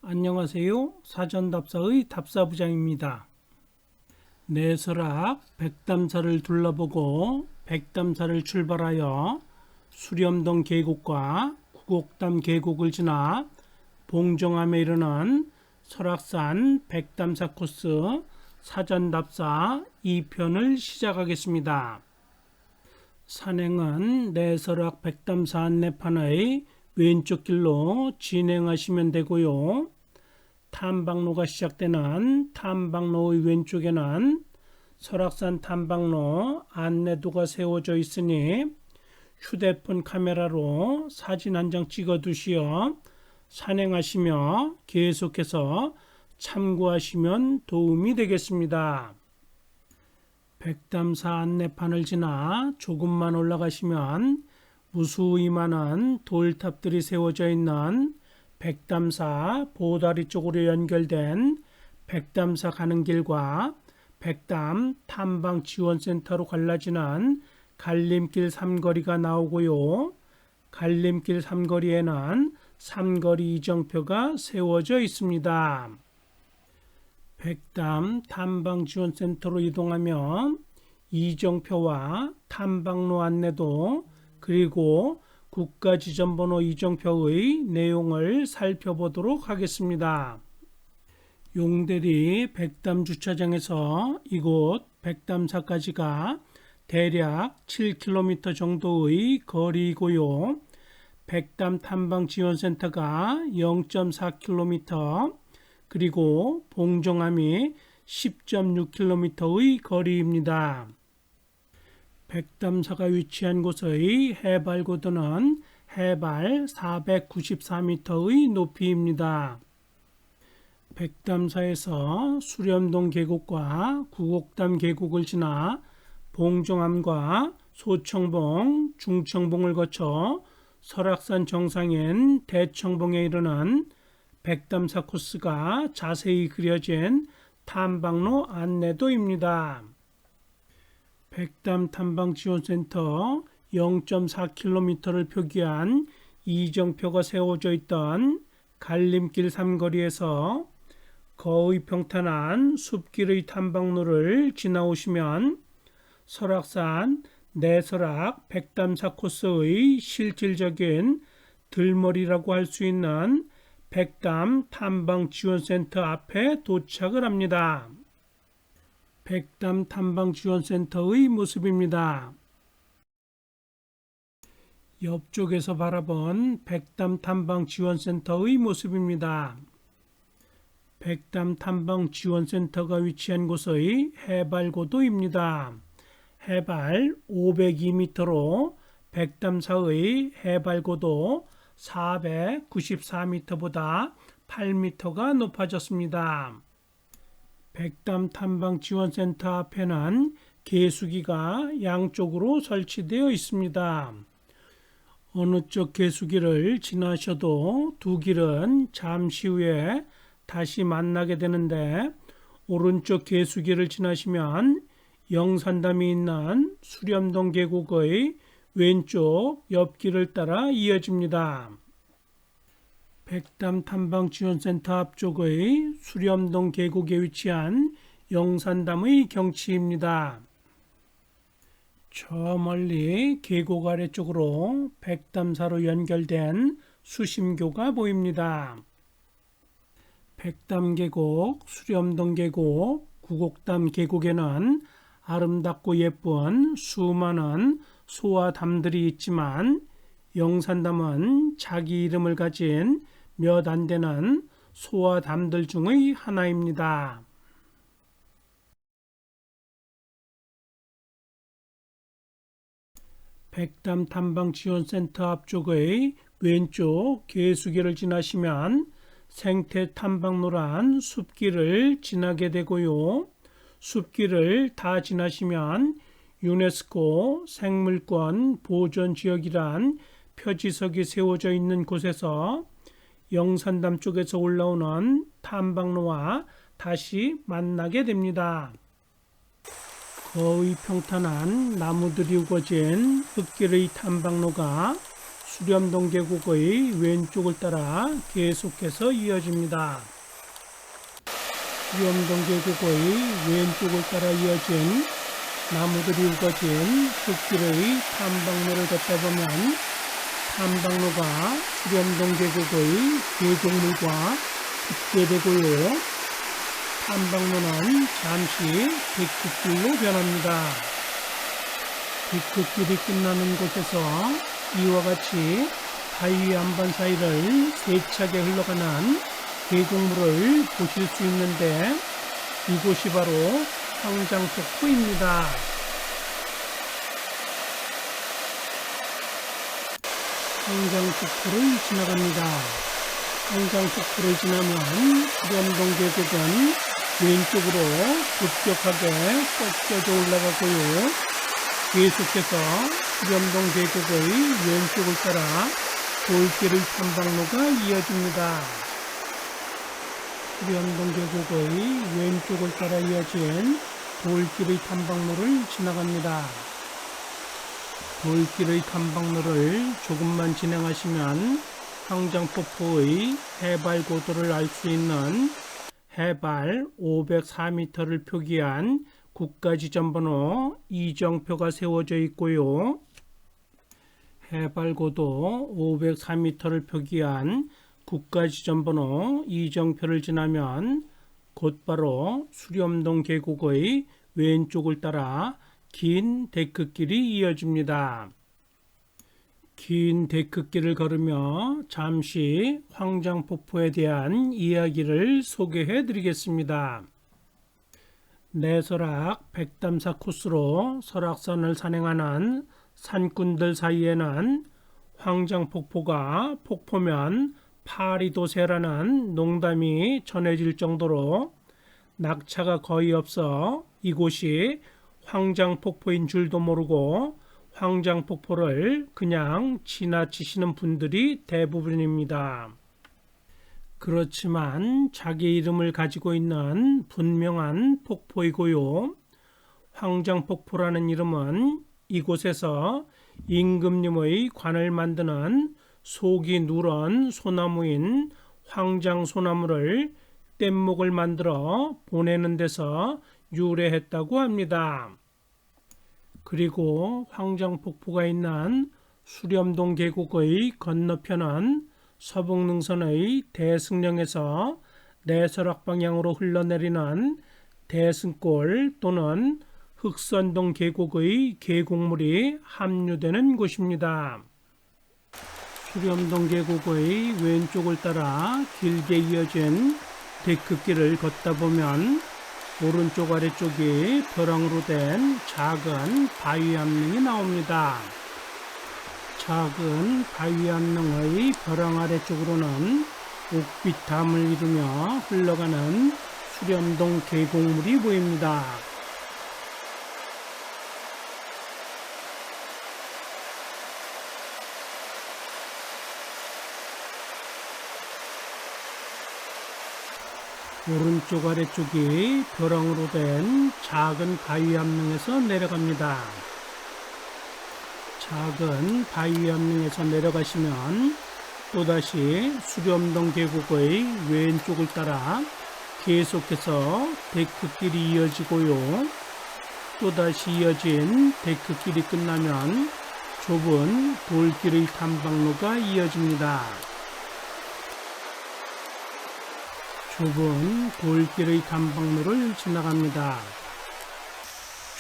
안녕하세요. 사전답사의 답사부장입니다. 내설악 백담사를 둘러보고 백담사를 출발하여 수렴동 계곡과 구곡담 계곡을 지나 봉정암에 이르는 설악산 백담사 코스 사전답사 2편을 시작하겠습니다. 산행은 내설악 백담사 안내판의 왼쪽 길로 진행하시면 되고요. 탐방로가 시작되는 탐방로의 왼쪽에는 설악산 탐방로 안내도가 세워져 있으니 휴대폰 카메라로 사진 한 장 찍어 두시어 산행하시며 계속해서 참고하시면 도움이 되겠습니다. 백담사 안내판을 지나 조금만 올라가시면 무수히 많은 돌탑들이 세워져 있는 백담사 보다리 쪽으로 연결된 백담사 가는 길과 백담 탐방지원센터로 갈라지는 갈림길 삼거리가 나오고요. 갈림길 삼거리에는 삼거리 이정표가 세워져 있습니다. 백담 탐방지원센터로 이동하면 이정표와 탐방로 안내도 그리고 국가지점번호 이정표의 내용을 살펴보도록 하겠습니다. 용대리 백담 주차장에서 이곳 백담사까지가 대략 7km 정도의 거리이고요. 백담 탐방지원센터가 0.4km 그리고 봉정암이 10.6km의 거리입니다. 백담사가 위치한 곳의 해발 고도는 해발 494m의 높이입니다. 백담사에서 수렴동 계곡과 구곡담 계곡을 지나 봉정암과 소청봉, 중청봉을 거쳐 설악산 정상인 대청봉에 이르는 백담사 코스가 자세히 그려진 탐방로 안내도입니다. 백담 탐방지원센터 0.4km를 표기한 이정표가 세워져 있던 갈림길 삼거리에서 거의 평탄한 숲길의 탐방로를 지나오시면 설악산 내설악 백담사 코스의 실질적인 들머리라고 할 수 있는 백담 탐방지원센터 앞에 도착을 합니다. 백담 탐방지원센터의 모습입니다. 옆쪽에서 바라본 백담 탐방지원센터의 모습입니다. 백담 탐방지원센터가 위치한 곳의 해발 고도입니다. 해발 502m로 백담사의 해발 고도 494m보다 8m가 높아졌습니다. 백담 탐방지원센터 앞에는 계수기가 양쪽으로 설치되어 있습니다. 어느 쪽 계수기를 지나셔도 두 길은 잠시 후에 다시 만나게 되는데 오른쪽 계수기를 지나시면 영산담이 있는 수렴동 계곡의 왼쪽 옆길을 따라 이어집니다. 백담 탐방지원센터 앞쪽의 수렴동 계곡에 위치한 영산담의 경치입니다. 저 멀리 계곡 아래쪽으로 백담사로 연결된 수심교가 보입니다. 백담 계곡, 수렴동 계곡, 구곡담 계곡에는 아름답고 예쁜 수많은 소와 담들이 있지만 영산담은 자기 이름을 가진 몇 안 되는 소와 담들 중의 하나입니다. 백담 탐방지원센터 앞쪽의 왼쪽 계수길을 지나시면 생태 탐방로란 숲길을 지나게 되고요. 숲길을 다 지나시면 유네스코 생물권 보존지역이란 표지석이 세워져 있는 곳에서 영산담 쪽에서 올라오는 탐방로와 다시 만나게 됩니다. 거의 평탄한 나무들이 우거진 흙길의 탐방로가 수렴동 계곡의 왼쪽을 따라 계속해서 이어집니다. 수렴동 계곡의 왼쪽을 따라 이어진 나무들이 우거진 흙길의 탐방로를 걷다 보면 탐방로가 수렴동 계곡의 계곡물과 붙게 되고요. 탐방로는 잠시 데크길로 변합니다. 데크길이 끝나는 곳에서 이와 같이 바위 안반 사이를 세차게 흘러가는 계곡물을 보실 수 있는데 이곳이 바로 황장폭포입니다. 황장폭포를 지나갑니다. 황장폭포를 지나면 수렴동 계곡은 왼쪽으로 급격하게 꺾여져 올라가고요. 계속해서 수렴동 계곡의 왼쪽을 따라 돌길의 탐방로가 이어집니다. 수렴동 계곡의 왼쪽을 따라 이어진 돌길의 탐방로를 지나갑니다. 돌길의 탐방로를 조금만 진행하시면 황장폭포의 해발 고도를 알 수 있는 해발 504m를 표기한 국가지점번호 이정표가 세워져 있고요. 해발 고도 504m를 표기한 국가지점번호 이정표를 지나면 곧바로 수렴동 계곡의 왼쪽을 따라 긴 데크길이 이어집니다. 긴 데크길을 걸으며 잠시 황장폭포에 대한 이야기를 소개해 드리겠습니다. 내설악 백담사 코스로 설악산을 산행하는 산꾼들 사이에는 황장폭포가 폭포면 파리도 새라는 농담이 전해질 정도로 낙차가 거의 없어 이곳이 황장폭포인 줄도 모르고 황장폭포를 그냥 지나치시는 분들이 대부분입니다. 그렇지만 자기 이름을 가지고 있는 분명한 폭포이고요. 황장폭포라는 이름은 이곳에서 임금님의 관을 만드는 속이 누런 소나무인 황장소나무를 뗏목을 만들어 보내는 데서 유래했다고 합니다. 그리고 황장폭포가 있는 수렴동 계곡의 건너편은 서북능선의 대승령에서 내설악 방향으로 흘러내리는 대승골 또는 흑선동 계곡의 계곡물이 합류되는 곳입니다. 수렴동 계곡의 왼쪽을 따라 길게 이어진 데크길을 걷다 보면 오른쪽 아래쪽이 벼랑으로 된 작은 바위 암릉이 나옵니다. 작은 바위 암릉의 벼랑 아래쪽으로는 옥빛담을 이루며 흘러가는 수렴동 계곡물이 보입니다. 오른쪽 아래쪽이 벼랑으로 된 작은 바위 암릉에서 내려갑니다. 작은 바위 암릉에서 내려가시면 또다시 수렴동 계곡의 왼쪽을 따라 계속해서 데크길이 이어지고요. 또다시 이어진 데크길이 끝나면 좁은 돌길의 탐방로가 이어집니다. 좁은 돌길의 탐방로를 지나갑니다.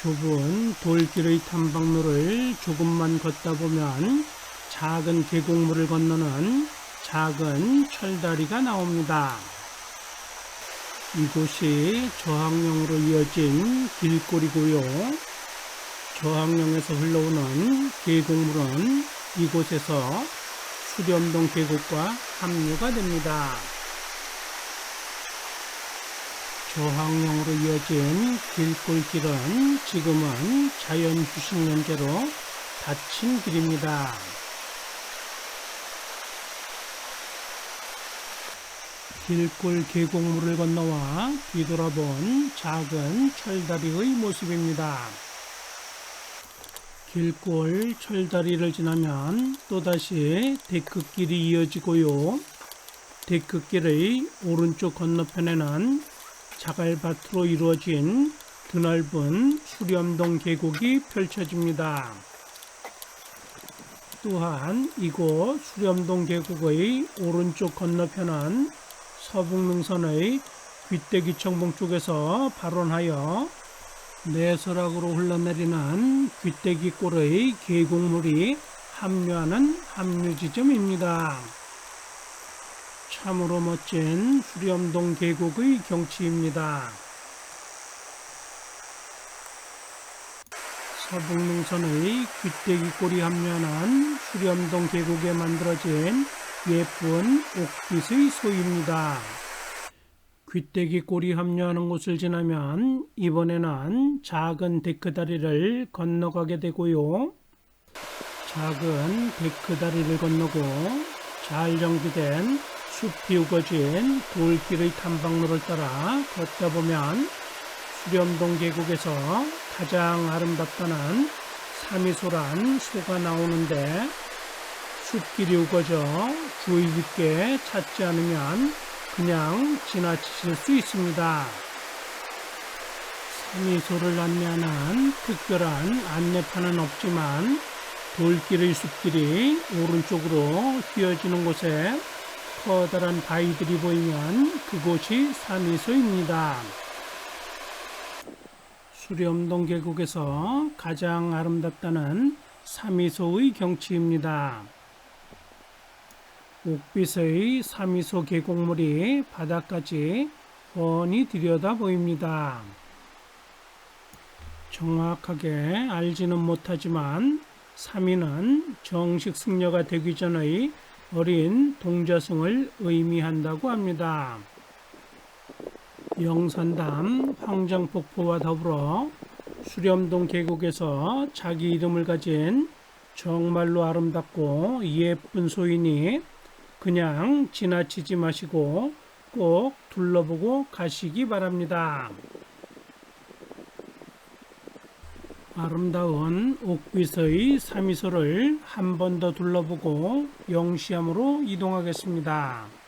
좁은 돌길의 탐방로를 조금만 걷다 보면 작은 계곡물을 건너는 작은 철다리가 나옵니다. 이곳이 저항령으로 이어진 길골이고요. 저항령에서 흘러오는 계곡물은 이곳에서 수렴동 계곡과 합류가 됩니다. 저항령으로 이어진 길골길은 지금은 자연휴식 면제로 닫힌 길입니다. 길골 계곡물을 건너와 뒤돌아본 작은 철다리의 모습입니다. 길골 철다리를 지나면 또다시 데크길이 이어지고요. 데크길의 오른쪽 건너편에는 자갈밭으로 이루어진 드넓은 수렴동 계곡이 펼쳐집니다. 또한 이곳 수렴동 계곡의 오른쪽 건너편은 서북능선의 귀때기 청봉 쪽에서 발원하여 내서락으로 흘러내리는 귀때기골의 계곡물이 합류하는 합류지점입니다. 참으로 멋진 수렴동 계곡의 경치입니다. 서북능선의 귀때기골이 합류하는 수렴동 계곡에 만들어진 예쁜 옥빛의 소입니다. 귀때기골이 합류하는 곳을 지나면 이번에는 작은 데크다리를 건너가게 되고요. 작은 데크다리를 건너고 잘 정비된 숲이 우거진 돌길의 탐방로를 따라 걷다 보면 수렴동 계곡에서 가장 아름답다는 사미소란 소가 나오는데 숲길이 우거져 주의 깊게 찾지 않으면 그냥 지나치실 수 있습니다. 사미소를 안내하는 특별한 안내판은 없지만 돌길의 숲길이 오른쪽으로 휘어지는 곳에 커다란 바위들이 보이면 그곳이 사미소입니다. 수렴동 계곡에서 가장 아름답다는 사미소의 경치입니다. 옥빛의 사미소 계곡물이 바닥까지 훤히 들여다 보입니다. 정확하게 알지는 못하지만 사미는 정식 승려가 되기 전의 어린 동자승을 의미한다고 합니다. 영산담 황장폭포와 더불어 수렴동 계곡에서 자기 이름을 가진 정말로 아름답고 예쁜 소이니 그냥 지나치지 마시고 꼭 둘러보고 가시기 바랍니다. 아름다운 옥빛의 사미소를 한 번 더 둘러보고 영시암으로 이동하겠습니다.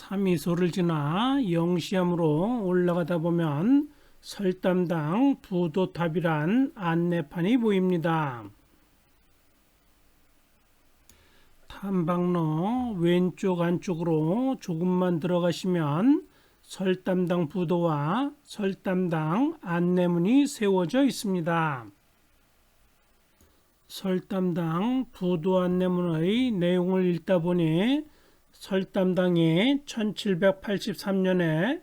사미소를 지나 영시암으로 올라가다 보면 설담당 부도탑이란 안내판이 보입니다. 탐방로 왼쪽 안쪽으로 조금만 들어가시면 설담당 부도와 설담당 안내문이 세워져 있습니다. 설담당 부도 안내문의 내용을 읽다 보니 설담당이 1783년에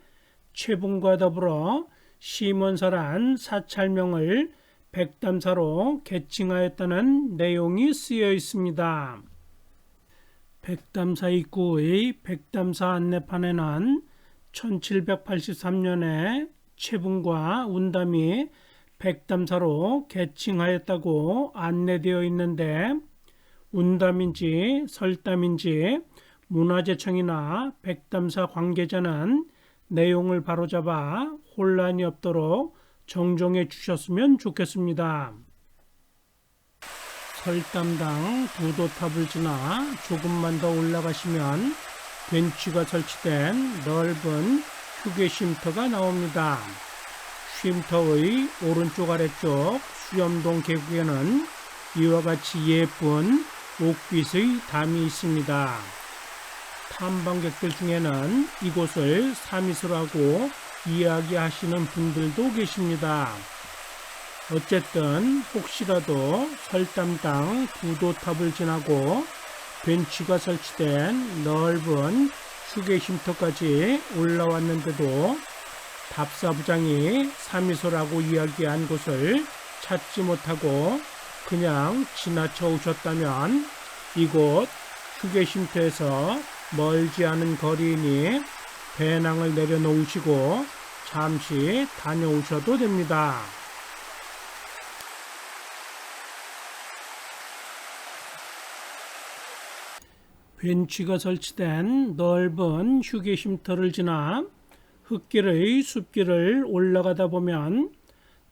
최붕과 더불어 시몬사란 사찰명을 백담사로 개칭하였다는 내용이 쓰여 있습니다. 백담사 입구의 백담사 안내판에는 1783년에 최붕과 운담이 백담사로 개칭하였다고 안내되어 있는데 운담인지 설담인지 문화재청이나 백담사 관계자는 내용을 바로잡아 혼란이 없도록 정정해 주셨으면 좋겠습니다. 설담당 부도탑을 지나 조금만 더 올라가시면 벤치가 설치된 넓은 휴게 쉼터가 나옵니다. 쉼터의 오른쪽 아래쪽 수염동 계곡에는 이와 같이 예쁜 옥빛의 담이 있습니다. 탐방객들 중에는 이곳을 사미소라고 이야기하시는 분들도 계십니다. 어쨌든 혹시라도 설담당 부도탑을 지나고 벤치가 설치된 넓은 휴게쉼터까지 올라왔는데도 답사부장이 사미소라고 이야기한 곳을 찾지 못하고 그냥 지나쳐 오셨다면 이곳 휴게쉼터에서 멀지 않은 거리이니 배낭을 내려놓으시고 잠시 다녀오셔도 됩니다. 벤치가 설치된 넓은 휴게쉼터를 지나 흙길의 숲길을 올라가다 보면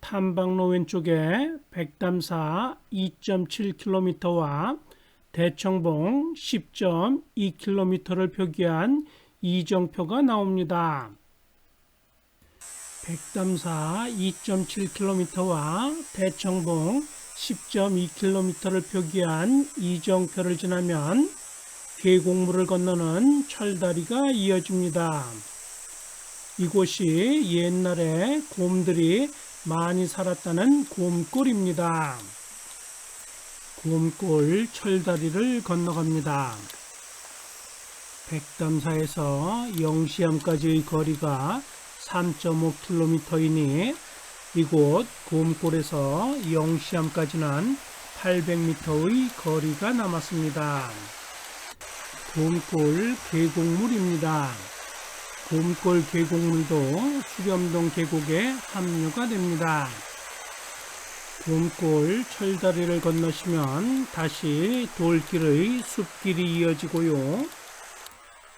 탐방로 왼쪽에 백담사 2.7km와 대청봉 10.2km를 표기한 이정표가 나옵니다. 백담사 2.7km와 대청봉 10.2km를 표기한 이정표를 지나면 계곡물을 건너는 철다리가 이어집니다. 이곳이 옛날에 곰들이 많이 살았다는 곰골입니다. 곰골 철다리를 건너갑니다. 백담사에서 영시암까지의 거리가 3.5km이니 이곳 곰골에서 영시암까지는 800m의 거리가 남았습니다. 곰골 계곡물입니다. 곰골 계곡물도 수렴동 계곡에 합류가 됩니다. 곰골 철다리를 건너시면 다시 돌길의 숲길이 이어지고요.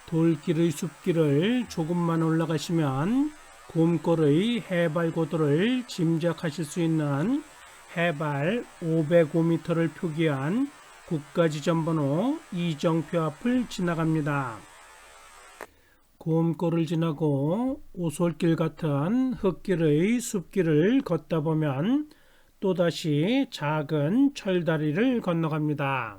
돌길의 숲길을 조금만 올라가시면 곰골의 해발 고도를 짐작하실 수 있는 해발 505m를 표기한 국가지점번호 이정표 앞을 지나갑니다. 곰골을 지나고 오솔길 같은 흙길의 숲길을 걷다 보면 또다시 작은 철다리를 건너갑니다.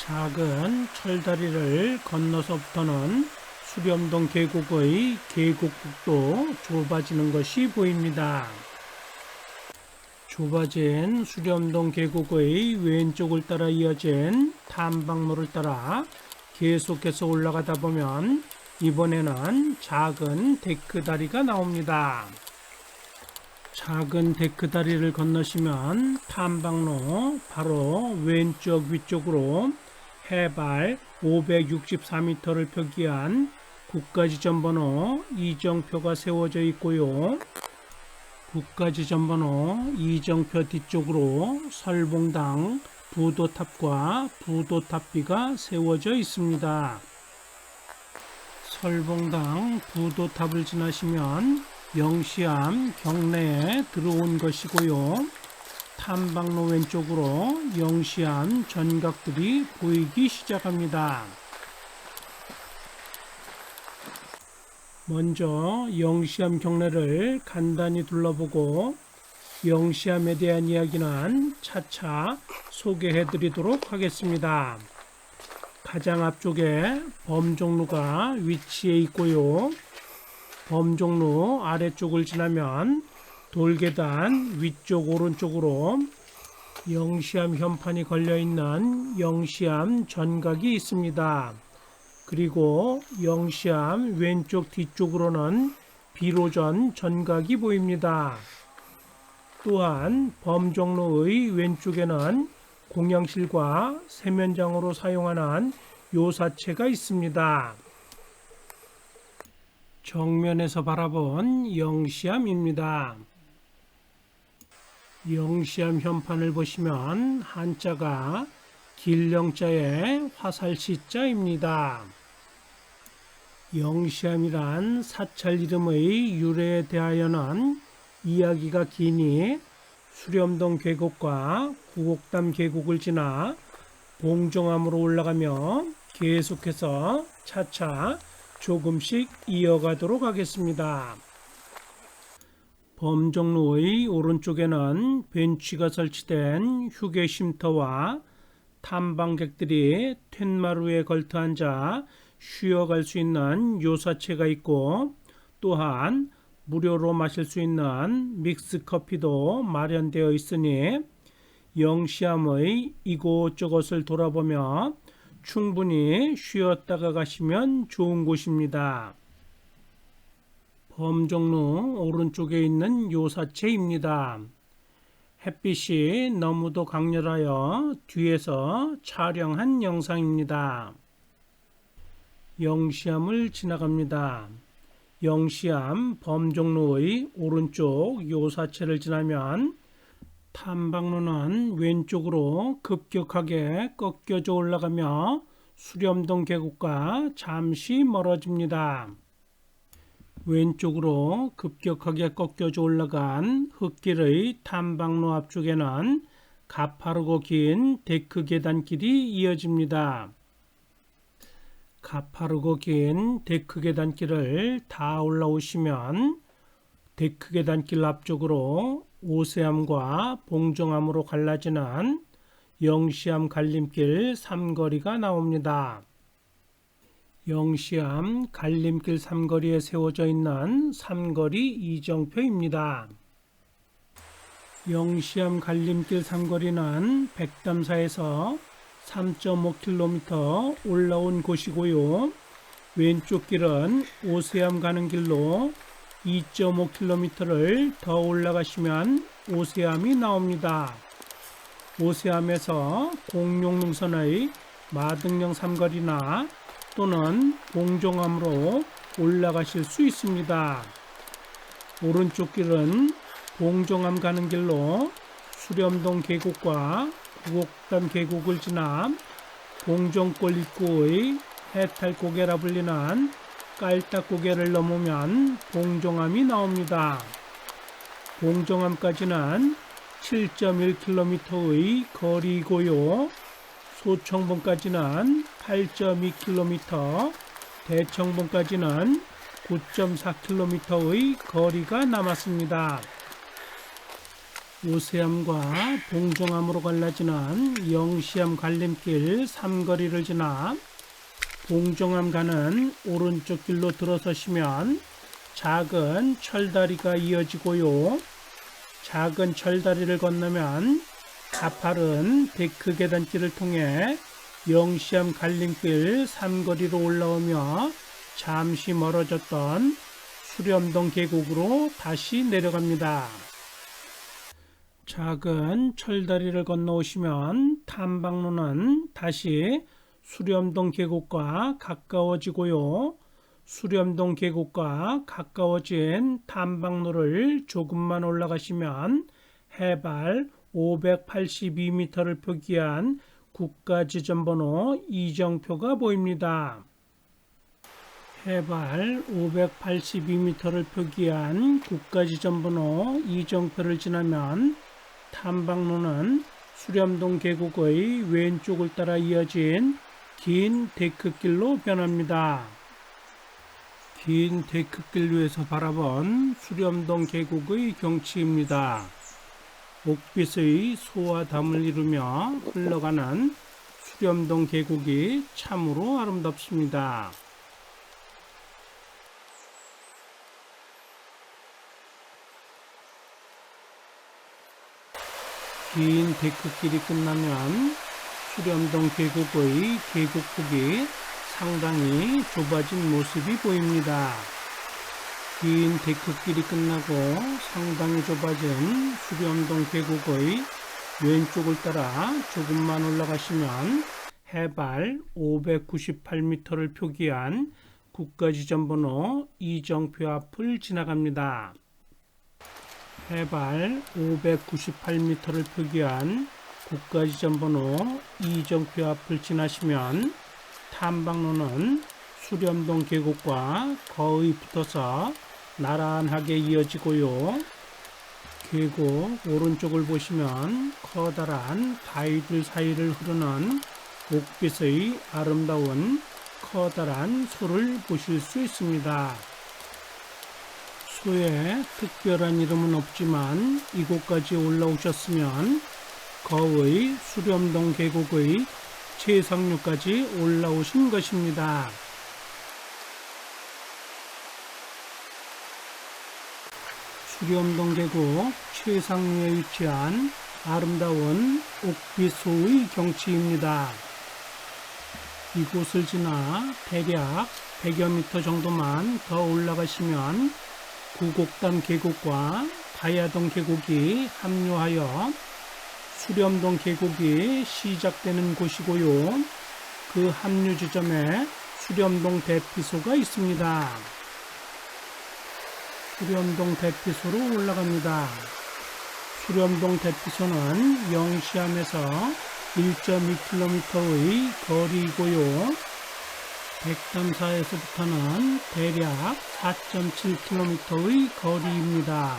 작은 철다리를 건너서부터는 수렴동 계곡의 계곡북도 좁아지는 것이 보입니다. 좁아진 수렴동 계곡의 왼쪽을 따라 이어진 탐방로를 따라 계속해서 올라가다 보면 이번에는 작은 데크다리가 나옵니다. 작은 데크다리를 건너시면 탐방로 바로 왼쪽 위쪽으로 해발 564m를 표기한 국가지점번호 이정표가 세워져 있고요. 국가지점번호 이정표 뒤쪽으로 설봉당 부도탑과 부도탑비가 세워져 있습니다. 설봉당 부도탑을 지나시면 영시암 경내에 들어온 것이고요. 탐방로 왼쪽으로 영시암 전각들이 보이기 시작합니다. 먼저 영시암 경내를 간단히 둘러보고 영시암에 대한 이야기는 차차 소개해 드리도록 하겠습니다. 가장 앞쪽에 범종로가 위치해 있고요. 범종로 아래쪽을 지나면 돌계단 위쪽 오른쪽으로 영시암 현판이 걸려있는 영시암 전각이 있습니다. 그리고 영시암 왼쪽 뒤쪽으로는 비로전 전각이 보입니다. 또한 범종로의 왼쪽에는 공양실과 세면장으로 사용하는 요사체가 있습니다. 정면에서 바라본 영시암입니다. 영시암 현판을 보시면 한자가 길령자의 화살시자입니다. 영시암이란 사찰 이름의 유래에 대하여는 이야기가 기니 수렴동 계곡과 구곡담 계곡을 지나 봉정암으로 올라가며 계속해서 차차 조금씩 이어가도록 하겠습니다. 범종로의 오른쪽에는 벤치가 설치된 휴게쉼터와 탐방객들이 툇마루에 걸터앉아 쉬어갈 수 있는 요사체가 있고 또한 무료로 마실 수 있는 믹스커피도 마련되어 있으니 영시암의 이곳저곳을 돌아보며 충분히 쉬었다가 가시면 좋은 곳입니다. 범종로 오른쪽에 있는 요사체입니다. 햇빛이 너무도 강렬하여 뒤에서 촬영한 영상입니다. 영시암을 지나갑니다. 영시암 범종로의 오른쪽 요사체를 지나면 탐방로는 왼쪽으로 급격하게 꺾여져 올라가며 수렴동 계곡과 잠시 멀어집니다. 왼쪽으로 급격하게 꺾여져 올라간 흙길의 탐방로 앞쪽에는 가파르고 긴 데크 계단길이 이어집니다. 가파르고 긴 데크 계단길을 다 올라오시면 데크 계단길 앞쪽으로 오세암과 봉정암으로 갈라지는 영시암 갈림길 삼거리가 나옵니다. 영시암 갈림길 삼거리에 세워져 있는 삼거리 이정표입니다. 영시암 갈림길 삼거리는 백담사에서 3.5km 올라온 곳이고요. 왼쪽 길은 오세암 가는 길로 2.5km를 더 올라가시면 오세암이 나옵니다. 오세암에서 공룡능선의 마등령 삼거리나 또는 봉종암으로 올라가실 수 있습니다. 오른쪽 길은 봉종암 가는 길로 수렴동 계곡과 구곡담 계곡을 지나 봉종골 입구의 해탈고개라 불리는 깔딱고개를 넘으면 봉종암이 나옵니다. 봉종암까지는 7.1km의 거리이고요. 소청봉까지는 8.2km, 대청봉까지는 9.4km의 거리가 남았습니다. 오세암과 봉종암으로 갈라지는 영시암 갈림길 삼거리를 지나 봉종암 가는 오른쪽 길로 들어서시면 작은 철다리가 이어지고요. 작은 철다리를 건너면 가파른 데크 계단길을 통해 영시암 갈림길 삼거리로 올라오며 잠시 멀어졌던 수렴동 계곡으로 다시 내려갑니다. 작은 철다리를 건너오시면 탐방로는 다시 수렴동 계곡과 가까워지고요. 수렴동 계곡과 가까워진 탐방로를 조금만 올라가시면 해발 582m를 표기한 국가지점번호 이정표가 보입니다. 해발 582m를 표기한 국가지점번호 이정표를 지나면 탐방로는 수렴동 계곡의 왼쪽을 따라 이어진 긴 데크길로 변합니다. 긴 데크길 위에서 바라본 수렴동 계곡의 경치입니다. 옥빛의 소와 담을 이루며 흘러가는 수렴동 계곡이 참으로 아름답습니다. 긴 데크길이 끝나면 수렴동 계곡의 계곡폭이 상당히 좁아진 모습이 보입니다. 긴 데크길이 끝나고 상당히 좁아진 수렴동 계곡의 왼쪽을 따라 조금만 올라가시면 해발 598m를 표기한 국가지점번호 이정표 앞을 지나갑니다. 해발 598m를 표기한 국가지점번호 이정표 앞을 지나시면 탐방로는 수렴동 계곡과 거의 붙어서 나란하게 이어지고요. 계곡 오른쪽을 보시면 커다란 바위들 사이를 흐르는 옥빛의 아름다운 커다란 소를 보실 수 있습니다. 소의 특별한 이름은 없지만 이곳까지 올라오셨으면 거의 수렴동 계곡의 최상류까지 올라오신 것입니다. 수렴동 계곡 최상류에 위치한 아름다운 옥빛소의 경치입니다. 이곳을 지나 대략 100여 미터 정도만 더 올라가시면 구곡담 계곡과 가야동 계곡이 합류하여 수렴동 계곡이 시작되는 곳이고요. 그 합류 지점에 수렴동 대피소가 있습니다. 수렴동 대피소로 올라갑니다. 수렴동 대피소는 영시암에서 1.2km의 거리이고요. 백담사에서부터는 대략 4.7km의 거리입니다.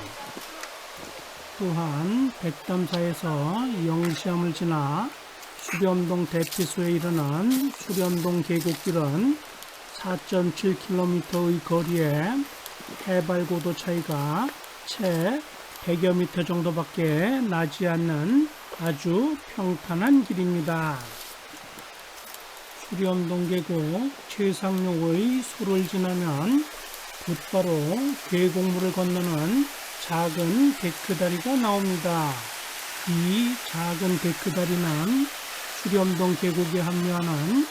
또한 백담사에서 영시암을 지나 수렴동 대피소에 이르는 수렴동 계곡길은 4.7km의 거리에 해발 고도 차이가 채 100여 미터 정도밖에 나지 않는 아주 평탄한 길입니다. 수렴동 계곡 최상록의 소를 지나면 곧바로 계곡물을 건너는 작은 데크다리가 나옵니다. 이 작은 데크다리는 수렴동 계곡에 합류하는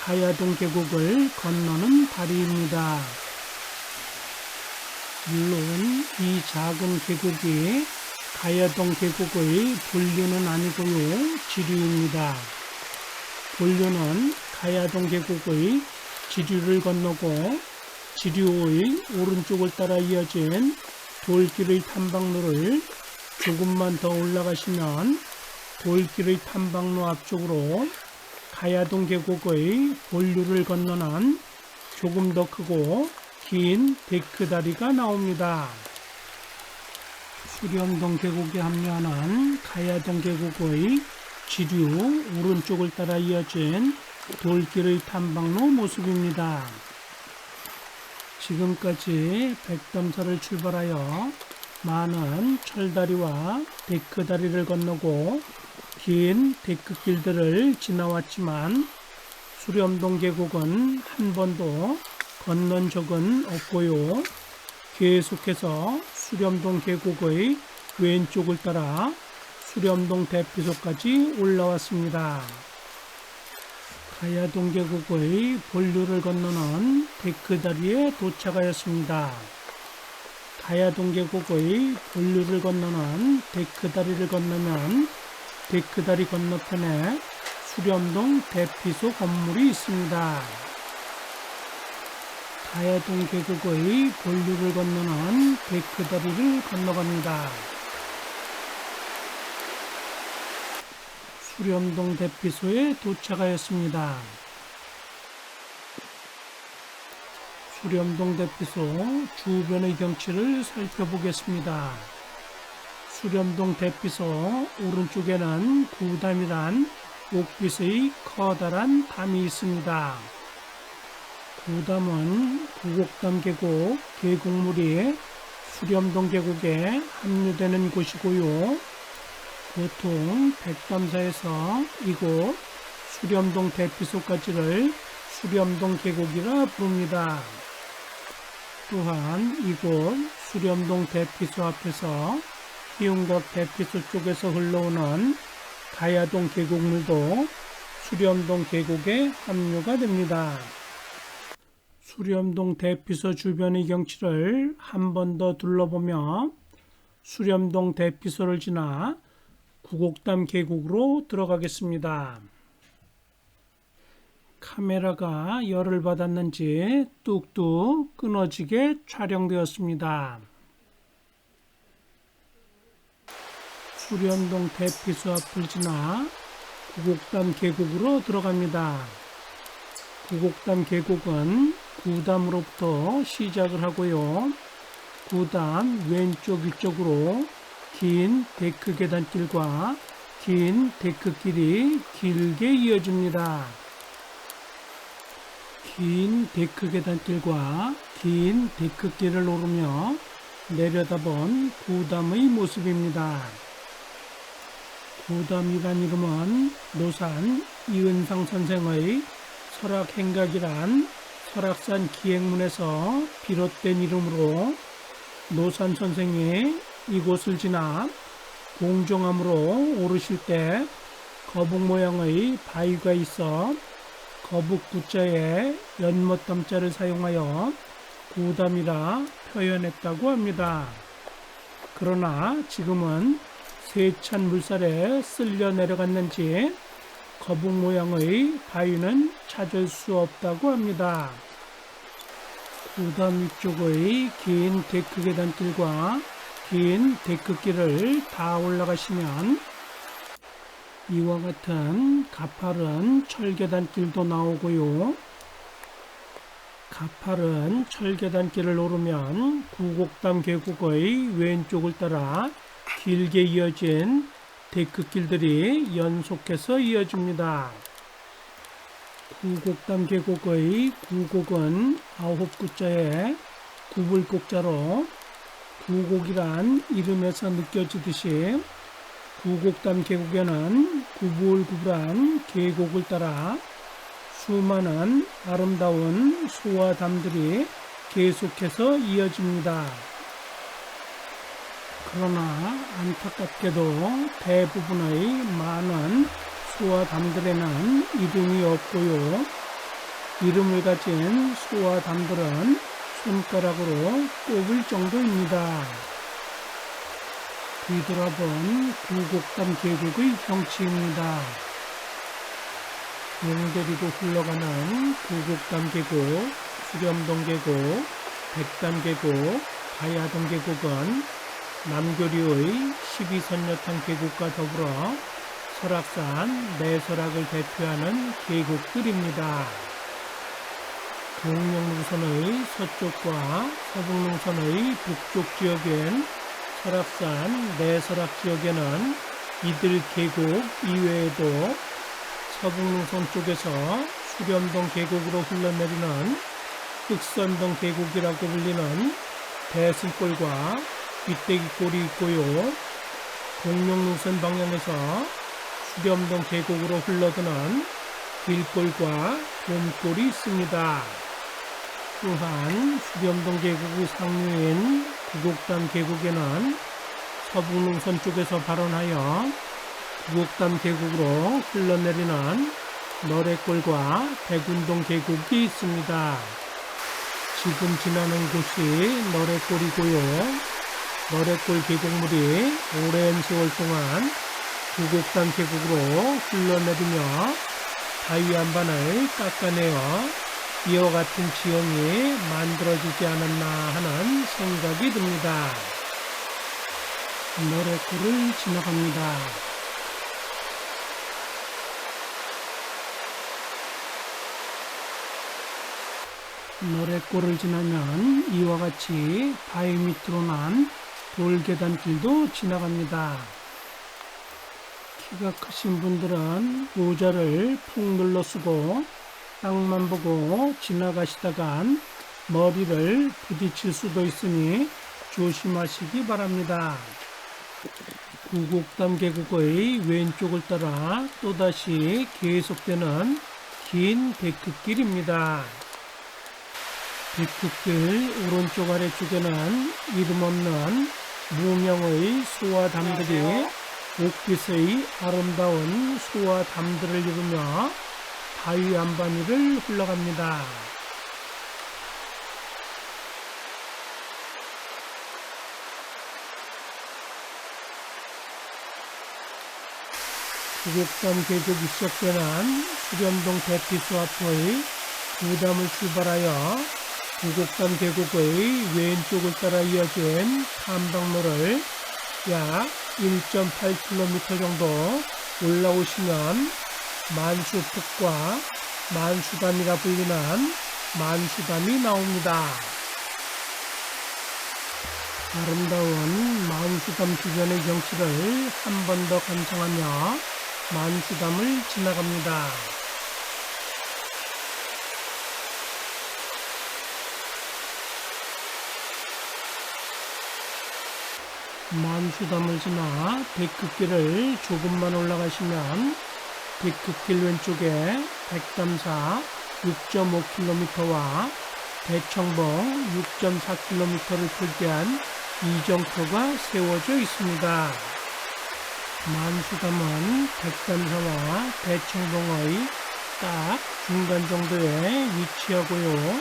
가야동 계곡을 건너는 다리입니다. 물론 이 작은 계곡이 가야동 계곡의 본류는 아니고요, 지류입니다. 본류는 가야동 계곡의 지류를 건너고 지류의 오른쪽을 따라 이어진 돌길의 탐방로를 조금만 더 올라가시면 돌길의 탐방로 앞쪽으로 가야동 계곡의 본류를 건너는 조금 더 크고 긴 데크다리가 나옵니다. 수렴동 계곡에 합류하는 가야동 계곡의 지류 오른쪽을 따라 이어진 돌길의 탐방로 모습입니다. 지금까지 백담사를 출발하여 많은 철다리와 데크다리를 건너고 긴 데크길들을 지나왔지만 수렴동 계곡은 한 번도 건넌 적은 없고요. 계속해서 수렴동 계곡의 왼쪽을 따라 수렴동 대피소까지 올라왔습니다. 가야동 계곡의 본류를 건너는 데크다리에 도착하였습니다. 가야동 계곡의 본류를 건너는 데크다리를 건너면 데크다리 건너편에 수렴동 대피소 건물이 있습니다. 가야동 계곡의 본류를 건너는 데크다리를 건너갑니다. 수렴동 대피소에 도착하였습니다. 수렴동 대피소 주변의 경치를 살펴보겠습니다. 수렴동 대피소 오른쪽에는 구담이란 옥빛의 커다란 담이 있습니다. 구담은 구곡담 계곡 계곡물이 수렴동 계곡에 합류되는 곳이고요. 보통 백담사에서 이곳 수렴동 대피소까지를 수렴동 계곡이라 부릅니다. 또한 이곳 수렴동 대피소 앞에서 희웅덕 대피소 쪽에서 흘러오는 가야동 계곡물도 수렴동 계곡에 합류가 됩니다. 수렴동 대피소 주변의 경치를 한 번 더 둘러보며 수렴동 대피소를 지나 구곡담 계곡으로 들어가겠습니다. 카메라가 열을 받았는지 뚝뚝 끊어지게 촬영되었습니다. 수렴동 대피소 앞을 지나 구곡담 계곡으로 들어갑니다. 구곡담 계곡은 구담으로부터 시작을 하고요. 구담 왼쪽 위쪽으로 긴 데크 계단길과 긴 데크길이 길게 이어집니다. 긴 데크 계단길과 긴 데크길을 오르며 내려다본 구담의 모습입니다. 구담이란 이름은 노산 이은상 선생의 설악행각이란 설악산 기행문에서 비롯된 이름으로 노산 선생이 이곳을 지나 공정암으로 오르실 때 거북 모양의 바위가 있어 거북 구자에 연못담자를 사용하여 구담이라 표현했다고 합니다. 그러나 지금은 세찬 물살에 쓸려 내려갔는지 거북 모양의 바위는 찾을 수 없다고 합니다. 구담 위쪽의 긴 데크 계단길과 긴 데크길을 다 올라가시면 이와 같은 가파른 철계단길도 나오고요. 가파른 철계단길을 오르면 구곡담 계곡의 왼쪽을 따라 길게 이어진 데크길들이 연속해서 이어집니다. 구곡담 계곡의 구곡은 9구자에 구불곡자로 구곡이란 이름에서 느껴지듯이 구곡담 계곡에는 구불구불한 계곡을 따라 수많은 아름다운 소와 담들이 계속해서 이어집니다. 그러나 안타깝게도 대부분의 많은 소와 담들에는 이름이 없고요. 이름을 가진 소와 담들은 손가락으로 꼽을 정도입니다. 뒤돌아본 구곡담 계곡의 경치입니다. 용대리로 흘러가는 구곡담 계곡, 수렴동 계곡, 백담 계곡, 가야동 계곡은 남교류의 12선녀탕 계곡과 더불어 설악산 내설악을 대표하는 계곡들입니다. 동영능선의 서쪽과 서북능선의 북쪽 지역엔 설악산 내설악 지역에는 이들 계곡 이외에도 서북능선 쪽에서 수렴동 계곡으로 흘러내리는 흑선동 계곡이라고 불리는 대승골과 윗대기골이 있고요. 동영능선 방향에서 수렴동 계곡으로 흘러드는 길골과 돔골이 있습니다. 또한 수렴동 계곡의 상류인 구곡담 계곡에는 서북능선 쪽에서 발원하여 구곡담 계곡으로 흘러내리는 너래골과 백운동 계곡이 있습니다. 지금 지나는 곳이 너래골이고요. 너래골 계곡물이 오랜 세월 동안 구곡담 계곡으로 흘러내리며 바위 한반을 깎아내어 이와 같은 지형이 만들어지지 않았나 하는 생각이 듭니다. 너래골을 지나갑니다. 너래골을 지나면 이와 같이 바위 밑으로 난 돌계단길도 지나갑니다. 키가 크신 분들은 모자를 푹 눌러 쓰고 땅만 보고 지나가시다간 머리를 부딪힐 수도 있으니 조심하시기 바랍니다. 구곡담 계곡의 왼쪽을 따라 또다시 계속되는 긴 데크길입니다. 데크길 오른쪽 아래쪽에는 이름 없는 무명의 소와 담들이 옥빛의 아름다운 소와 담들을 이루며 바위 안반 위를 흘러갑니다. 구곡담 계곡이 시작되는 수렴동 대피소 앞의 구담을 출발하여 구곡담 계곡의 왼쪽을 따라 이어진 탐방로를 약 1.8km 정도 올라오시면 만수폭과 만수담이라 불리는 만수담이 나옵니다. 아름다운 만수담 주변의 경치를 한 번 더 감상하며 만수담을 지나갑니다. 만수담을 지나 데크길을 조금만 올라가시면 데크길 왼쪽에 백담사 6.5km와 대청봉 6.4km를 표기한 이정표가 세워져 있습니다. 만수담은 백담사와 대청봉의 딱 중간 정도에 위치하고요.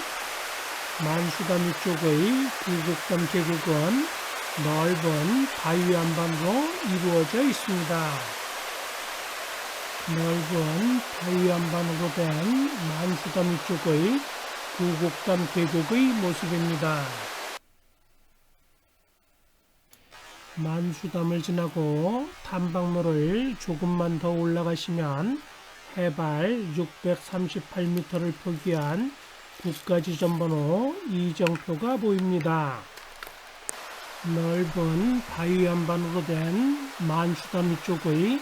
만수담 위쪽의 구곡담 계곡은 넓은 바위 안반으로 이루어져 있습니다. 넓은 바위 안반으로 된 만수담 위쪽의 구곡담 계곡의 모습입니다. 만수담을 지나고 탐방로를 조금만 더 올라가시면 해발 638m를 표기한 국가지점번호 이정표가 보입니다. 넓은 바위 안반으로 된 만수담 위쪽의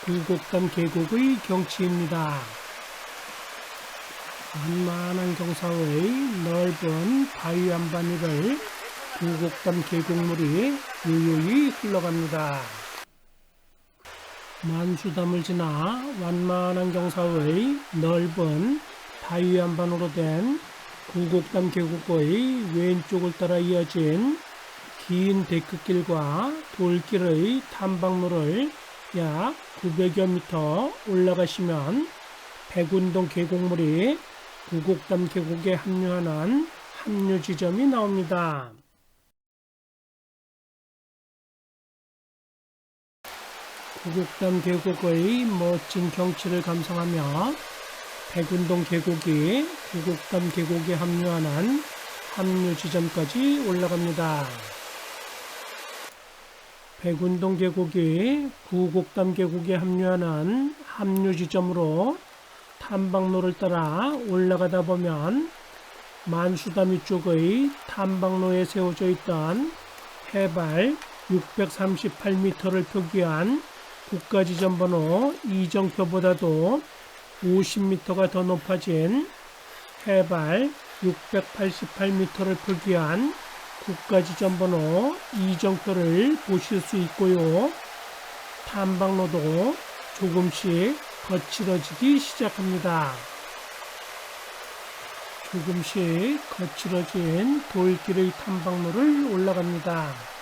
구곡담 계곡의 경치입니다. 완만한 경사의 넓은 바위 안반 위를 구곡담 계곡물이 유유히 흘러갑니다. 만수담을 지나 완만한 경사의 넓은 바위 안반으로 된 구곡담 계곡의 왼쪽을 따라 이어진 긴 데크길과 돌길의 탐방로를 약 900여 미터 올라가시면 백운동 계곡물이 구곡담 계곡에 합류하는 합류 지점이 나옵니다. 구곡담 계곡의 멋진 경치를 감상하며 백운동 계곡이 구곡담 계곡에 합류하는 합류 지점까지 올라갑니다. 백운동 계곡이 구곡담 계곡에 합류하는 합류 지점으로 탐방로를 따라 올라가다 보면 만수담 위쪽의 탐방로에 세워져 있던 해발 638m를 표기한 국가지점번호 이정표보다도 50m가 더 높아진 해발 688m를 표기한 국가지점번호 이정표를 보실 수 있고요. 탐방로도 조금씩 거칠어지기 시작합니다. 조금씩 거칠어진 돌길의 탐방로를 올라갑니다.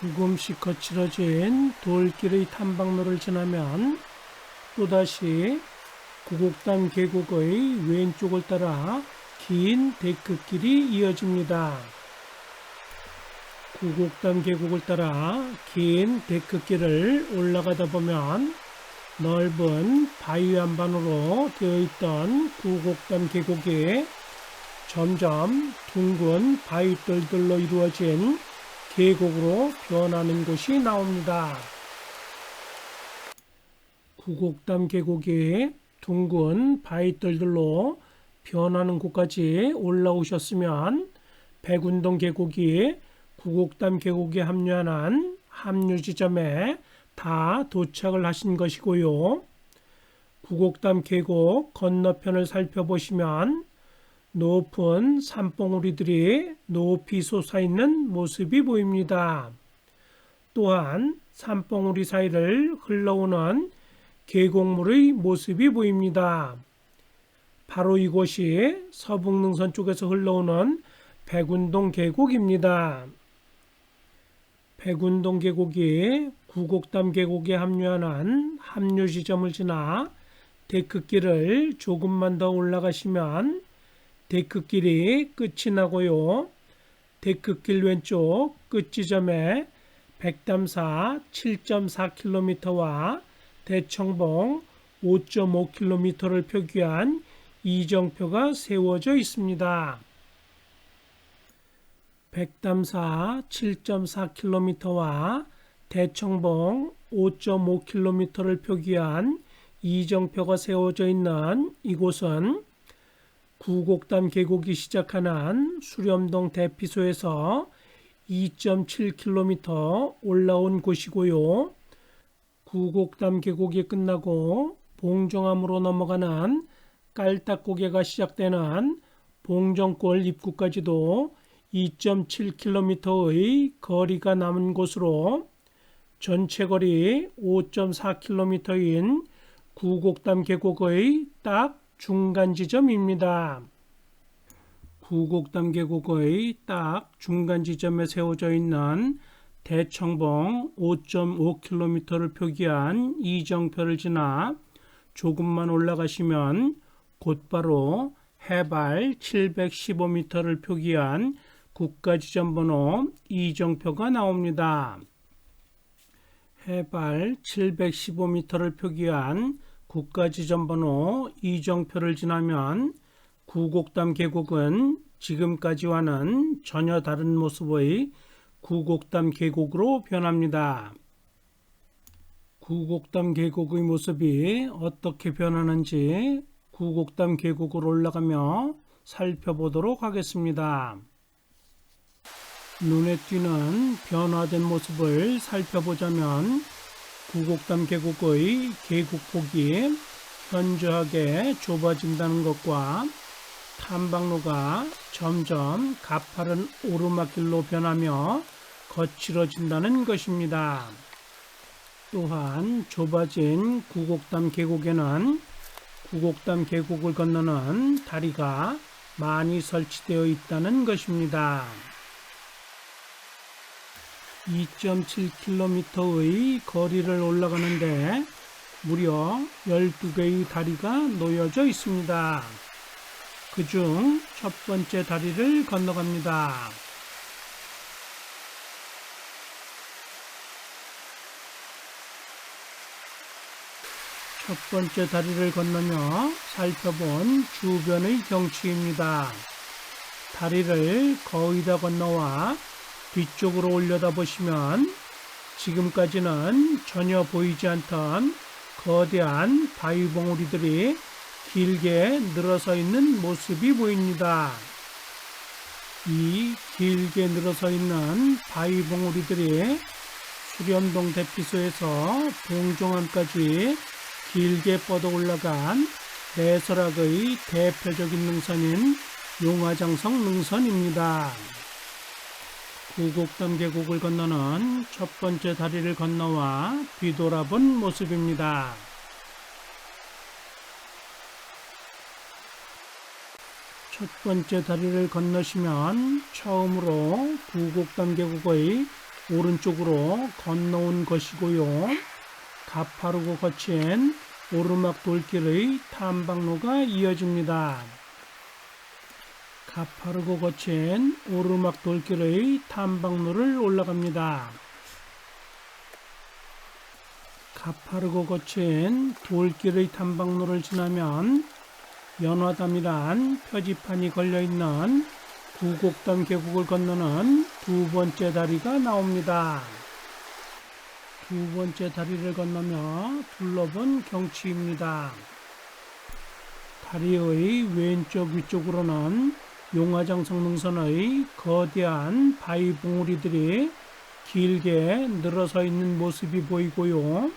조금씩 거칠어진 돌길의 탐방로를 지나면 또다시 구곡담 계곡의 왼쪽을 따라 긴 데크길이 이어집니다. 구곡담 계곡을 따라 긴 데크길을 올라가다 보면 넓은 바위 안반으로 되어 있던 구곡담 계곡이 점점 둥근 바위돌들로 이루어진 계곡으로 변하는 곳이 나옵니다. 구곡담 계곡이 둥근 바위돌들로 변하는 곳까지 올라오셨으면 백운동 계곡이 구곡담 계곡에 합류하는 합류 지점에 다 도착을 하신 것이고요. 구곡담 계곡 건너편을 살펴보시면 높은 산봉우리들이 높이 솟아있는 모습이 보입니다. 또한 산봉우리 사이를 흘러오는 계곡물의 모습이 보입니다. 바로 이곳이 서북능선 쪽에서 흘러오는 백운동 계곡입니다. 백운동 계곡이 구곡담 계곡에 합류하는 합류 지점을 지나 데크길을 조금만 더 올라가시면 데크길이 끝이 나고요. 데크길 왼쪽 끝 지점에 백담사 7.4km와 대청봉 5.5km를 표기한 이정표가 세워져 있습니다. 백담사 7.4km와 대청봉 5.5km를 표기한 이정표가 세워져 있는 이곳은 구곡담 계곡이 시작하는 수렴동 대피소에서 2.7km 올라온 곳이고요. 구곡담 계곡이 끝나고 봉정암으로 넘어가는 깔딱고개가 시작되는 봉정골 입구까지도 2.7km의 거리가 남은 곳으로 전체 거리 5.4km인 구곡담 계곡의 딱 중간 지점입니다. 구곡담 계곡의 딱 중간 지점에 세워져 있는 대청봉 5.5km를 표기한 이정표를 지나 조금만 올라가시면 곧바로 해발 715m를 표기한 국가지점번호 이정표가 나옵니다. 해발 715m를 표기한 국가지점번호 이정표를 지나면 구곡담 계곡은 지금까지와는 전혀 다른 모습의 구곡담 계곡으로 변합니다. 구곡담 계곡의 모습이 어떻게 변하는지 구곡담 계곡으로 올라가며 살펴보도록 하겠습니다. 눈에 띄는 변화된 모습을 살펴보자면 구곡담 계곡의 계곡폭이 현저하게 좁아진다는 것과 탐방로가 점점 가파른 오르막길로 변하며 거칠어진다는 것입니다. 또한 좁아진 구곡담 계곡에는 구곡담 계곡을 건너는 다리가 많이 설치되어 있다는 것입니다. 2.7km의 거리를 올라가는데 무려 12개의 다리가 놓여져 있습니다. 그중 첫 번째 다리를 건너갑니다. 첫 번째 다리를 건너며 살펴본 주변의 경치입니다. 다리를 거의 다 건너와 뒤쪽으로 올려다보시면 지금까지는 전혀 보이지 않던 거대한 바위 봉우리들이 길게 늘어서 있는 모습이 보입니다. 이 길게 늘어서 있는 바위 봉우리들이 수련동 대피소에서 동종암까지 길게 뻗어 올라간 내설악의 대표적인 능선인 용화장성 능선입니다. 구곡담 계곡을 건너는 첫 번째 다리를 건너와 뒤돌아본 모습입니다. 첫 번째 다리를 건너시면 처음으로 구곡담 계곡의 오른쪽으로 건너온 것이고요. 가파르고 거친 오르막 돌길의 탐방로가 이어집니다. 가파르고 거친 오르막 돌길의 탐방로를 올라갑니다. 가파르고 거친 돌길의 탐방로를 지나면 연화담이란 표지판이 걸려있는 구곡담 계곡을 건너는 두 번째 다리가 나옵니다. 두 번째 다리를 건너며 둘러본 경치입니다. 다리의 왼쪽 위쪽으로는 용화장성 능선의 거대한 바위 봉우리들이 길게 늘어서 있는 모습이 보이고요.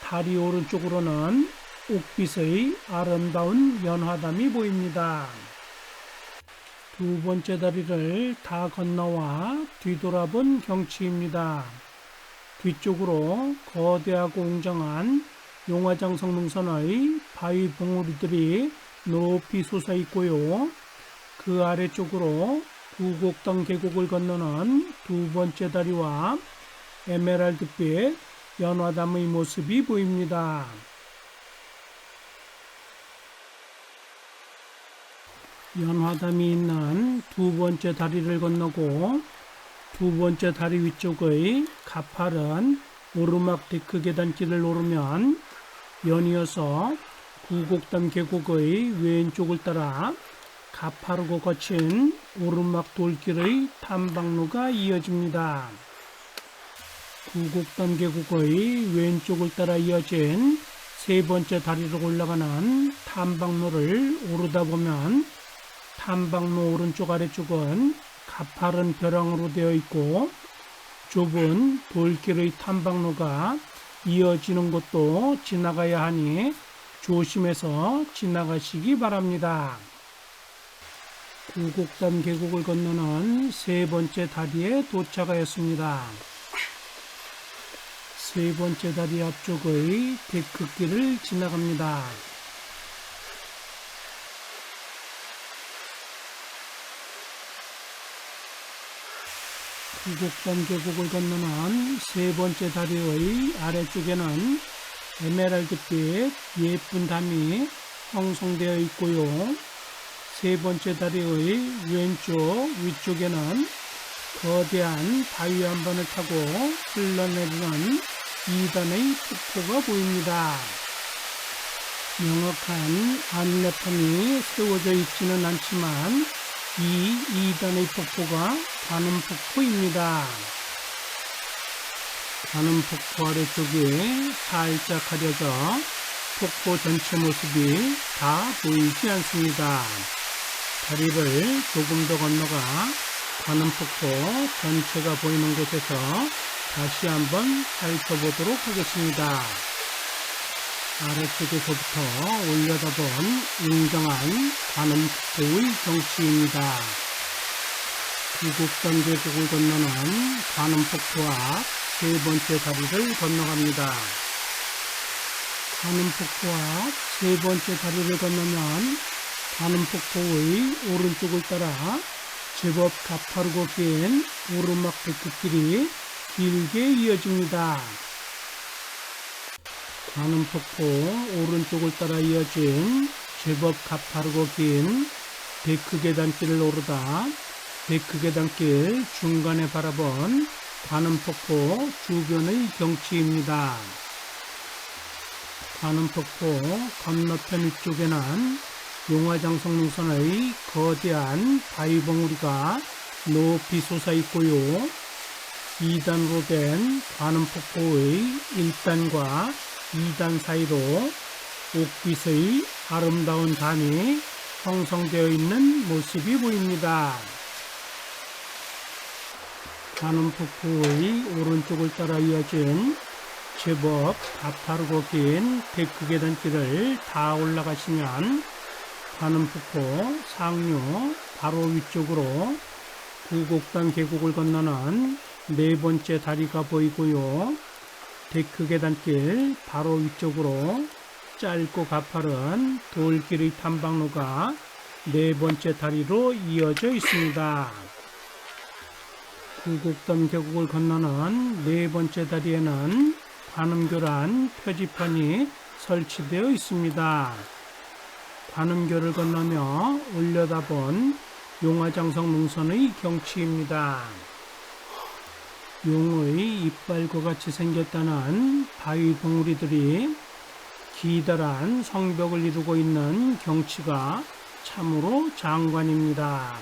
다리 오른쪽으로는 옥빛의 아름다운 연화담이 보입니다. 두 번째 다리를 다 건너와 뒤돌아본 경치입니다. 뒤쪽으로 거대하고 웅장한 용화장성 능선의 바위 봉우리들이 높이 솟아 있고요. 그 아래쪽으로 구곡담 계곡을 건너는 두 번째 다리와 에메랄드빛 연화담의 모습이 보입니다. 연화담이 있는 두 번째 다리를 건너고 두 번째 다리 위쪽의 가파른 오르막 데크 계단길을 오르면 연이어서 구곡담 계곡의 왼쪽을 따라 가파르고 거친 오르막 돌길의 탐방로가 이어집니다. 구곡담 계곡의 왼쪽을 따라 이어진 세 번째 다리로 올라가는 탐방로를 오르다 보면 탐방로 오른쪽 아래쪽은 가파른 벼랑으로 되어 있고 좁은 돌길의 탐방로가 이어지는 곳도 지나가야 하니 조심해서 지나가시기 바랍니다. 구곡담 계곡을 건너는 세 번째 다리에 도착하였습니다. 세 번째 다리 앞쪽의 데크길을 지나갑니다. 구곡단 계곡을 건너는 세 번째 다리의 아래쪽에는 에메랄드빛 예쁜 담이 형성되어 있고요. 세 번째 다리의 왼쪽 위쪽에는 거대한 바위 한 번을 타고 흘러내리는 2단의 폭포가 보입니다. 명확한 안내판이 세워져 있지는 않지만 이 2단의 폭포가 관음폭포입니다. 관음폭포 아래쪽에 살짝 가려져 폭포 전체 모습이 다 보이지 않습니다. 다리를 조금 더 건너가 관음폭포 전체가 보이는 곳에서 다시 한번 살펴보도록 하겠습니다. 아래쪽에서부터 올려다본 웅장한 관음폭포의 경치입니다. 구곡단 계곡을 건너는 관음폭포 앞 세 번째 다리를 건너갑니다. 관음폭포 앞 세 번째 다리를 건너면 관음폭포의 오른쪽을 따라 제법 가파르고 긴 오르막 데크길이 길게 이어집니다. 관음폭포 오른쪽을 따라 이어진 제법 가파르고 긴 데크 계단길을 오르다 데크 계단길 중간에 바라본 관음폭포 주변의 경치입니다. 관음폭포 건너편 위쪽에는 용화장성 능선의 거대한 바위 봉우리가 높이 솟아 있고요. 2단으로 된 관음폭포의 1단과 2단 사이로 옥빛의 아름다운 담이 형성되어 있는 모습이 보입니다. 관음폭포의 오른쪽을 따라 이어진 제법 가파르고 긴 데크 계단길을 다 올라가시면 관음폭포 상류 바로 위쪽으로 구곡단 계곡을 건너는 네 번째 다리가 보이고요. 데크 계단길 바로 위쪽으로 짧고 가파른 돌길의 탐방로가 네 번째 다리로 이어져 있습니다. 구곡단 계곡을 건너는 네 번째 다리에는 관음교란 표지판이 설치되어 있습니다. 관음교를 건너며 올려다본 용화장성 능선의 경치입니다. 용의 이빨과 같이 생겼다는 바위 봉우리들이 기다란 성벽을 이루고 있는 경치가 참으로 장관입니다.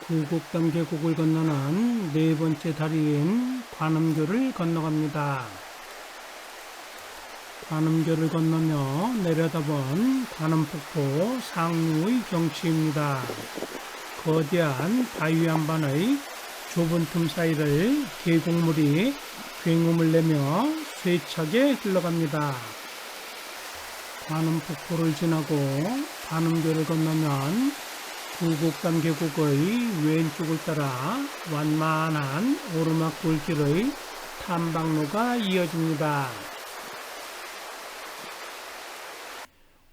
구곡단 계곡을 건너는 네 번째 다리인 관음교를 건너갑니다. 관음교를 건너며 내려다본 관음폭포 상류의 경치입니다. 거대한 바위 한반의 좁은 틈 사이를 계곡물이 굉음을 내며 쇠차게 흘러갑니다. 관음폭포를 지나고 관음교를 건너면 구곡단 계곡의 왼쪽을 따라 완만한 오르막 돌길의 탐방로가 이어집니다.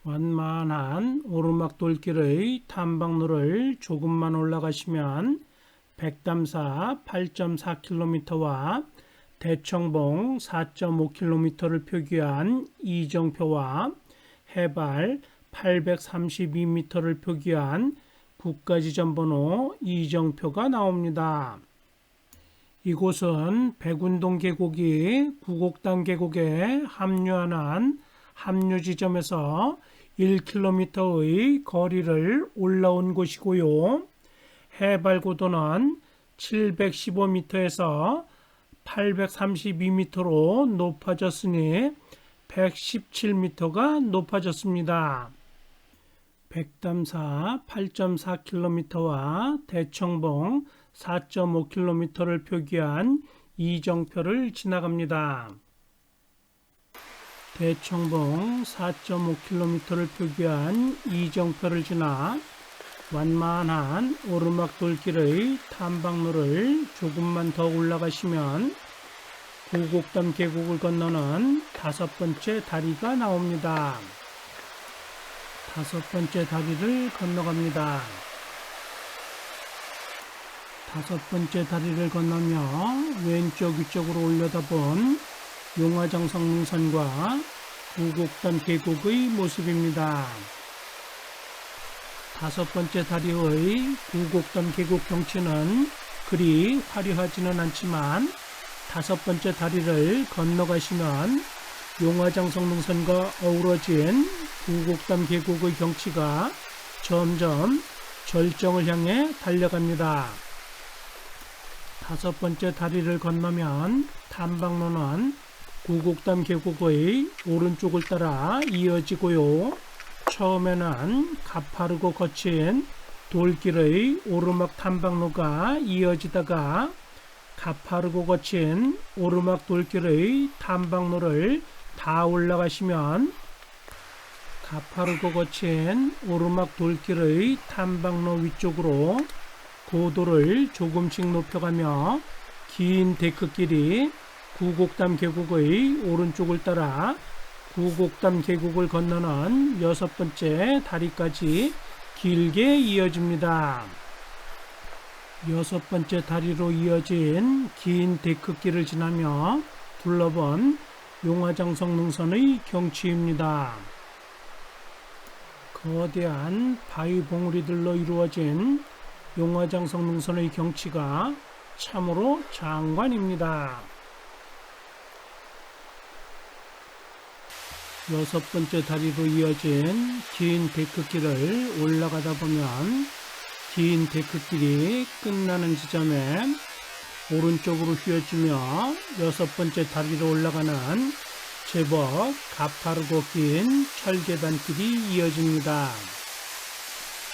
완만한 오르막 돌길의 탐방로를 조금만 올라가시면 백담사 8.4km와 대청봉 4.5km를 표기한 이정표와 해발 832m를 표기한 국가지점번호 이정표가 나옵니다. 이곳은 백운동 계곡이 구곡단 계곡에 합류하는 합류지점에서 1km의 거리를 올라온 곳이고요. 해발 고도는 715m에서 832m로 높아졌으니 117m가 높아졌습니다. 백담사 8.4km와 대청봉 4.5km를 표기한 이정표를 지나갑니다. 대청봉 4.5km를 표기한 이정표를 지나 완만한 오르막 돌길의 탐방로를 조금만 더 올라가시면 구곡단 계곡을 건너는 다섯 번째 다리가 나옵니다. 다섯 번째 다리를 건너갑니다. 다섯 번째 다리를 건너며 왼쪽 위쪽으로 올려다본 용화정성 능선과 구곡단 계곡의 모습입니다. 다섯 번째 다리의 구곡단 계곡 경치는 그리 화려하지는 않지만 다섯 번째 다리를 건너가시면 용화정성 능선과 어우러진 구곡단 계곡의 경치가 점점 절정을 향해 달려갑니다. 다섯 번째 다리를 건너면 탐방로는 구곡단 계곡의 오른쪽을 따라 이어지고요. 처음에는 가파르고 거친 돌길의 오르막 탐방로가 이어지다가 가파르고 거친 오르막 돌길의 탐방로를 다 올라가시면 가파르고 거친 오르막 돌길의 탐방로 위쪽으로 고도를 조금씩 높여가며 긴 데크길이 구곡단 계곡의 오른쪽을 따라 구곡단 계곡을 건너는 여섯 번째 다리까지 길게 이어집니다. 여섯 번째 다리로 이어진 긴 데크길을 지나며 둘러본 용화정성 능선의 경치입니다. 거대한 바위 봉우리들로 이루어진 용화정성 능선의 경치가 참으로 장관입니다. 여섯 번째 다리로 이어진 긴 데크길을 올라가다 보면 긴 데크길이 끝나는 지점에 오른쪽으로 휘어지며 여섯 번째 다리로 올라가는 제법 가파르고 긴 철계단길이 이어집니다.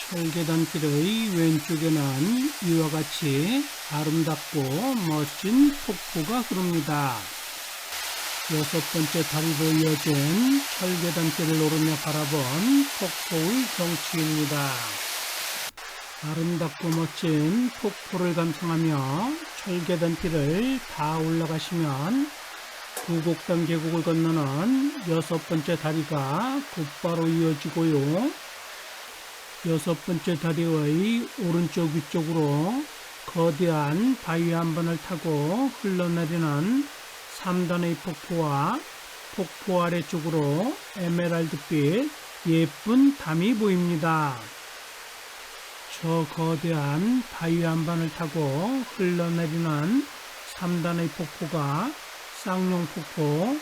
철계단길의 왼쪽에는 이와 같이 아름답고 멋진 폭포가 흐릅니다. 여섯 번째 다리로 이어진 철계단길을 오르며 바라본 폭포의 경치입니다. 아름답고 멋진 폭포를 감상하며 철계단길을 다 올라가시면 구곡단 계곡을 건너는 여섯 번째 다리가 곧바로 이어지고요. 여섯 번째 다리의 오른쪽 위쪽으로 거대한 바위 한 번을 타고 흘러내리는 3단의 폭포와 폭포 아래쪽으로 에메랄드빛 예쁜 담이 보입니다. 저 거대한 바위 한 번을 타고 흘러내리는 3단의 폭포가 쌍용폭포,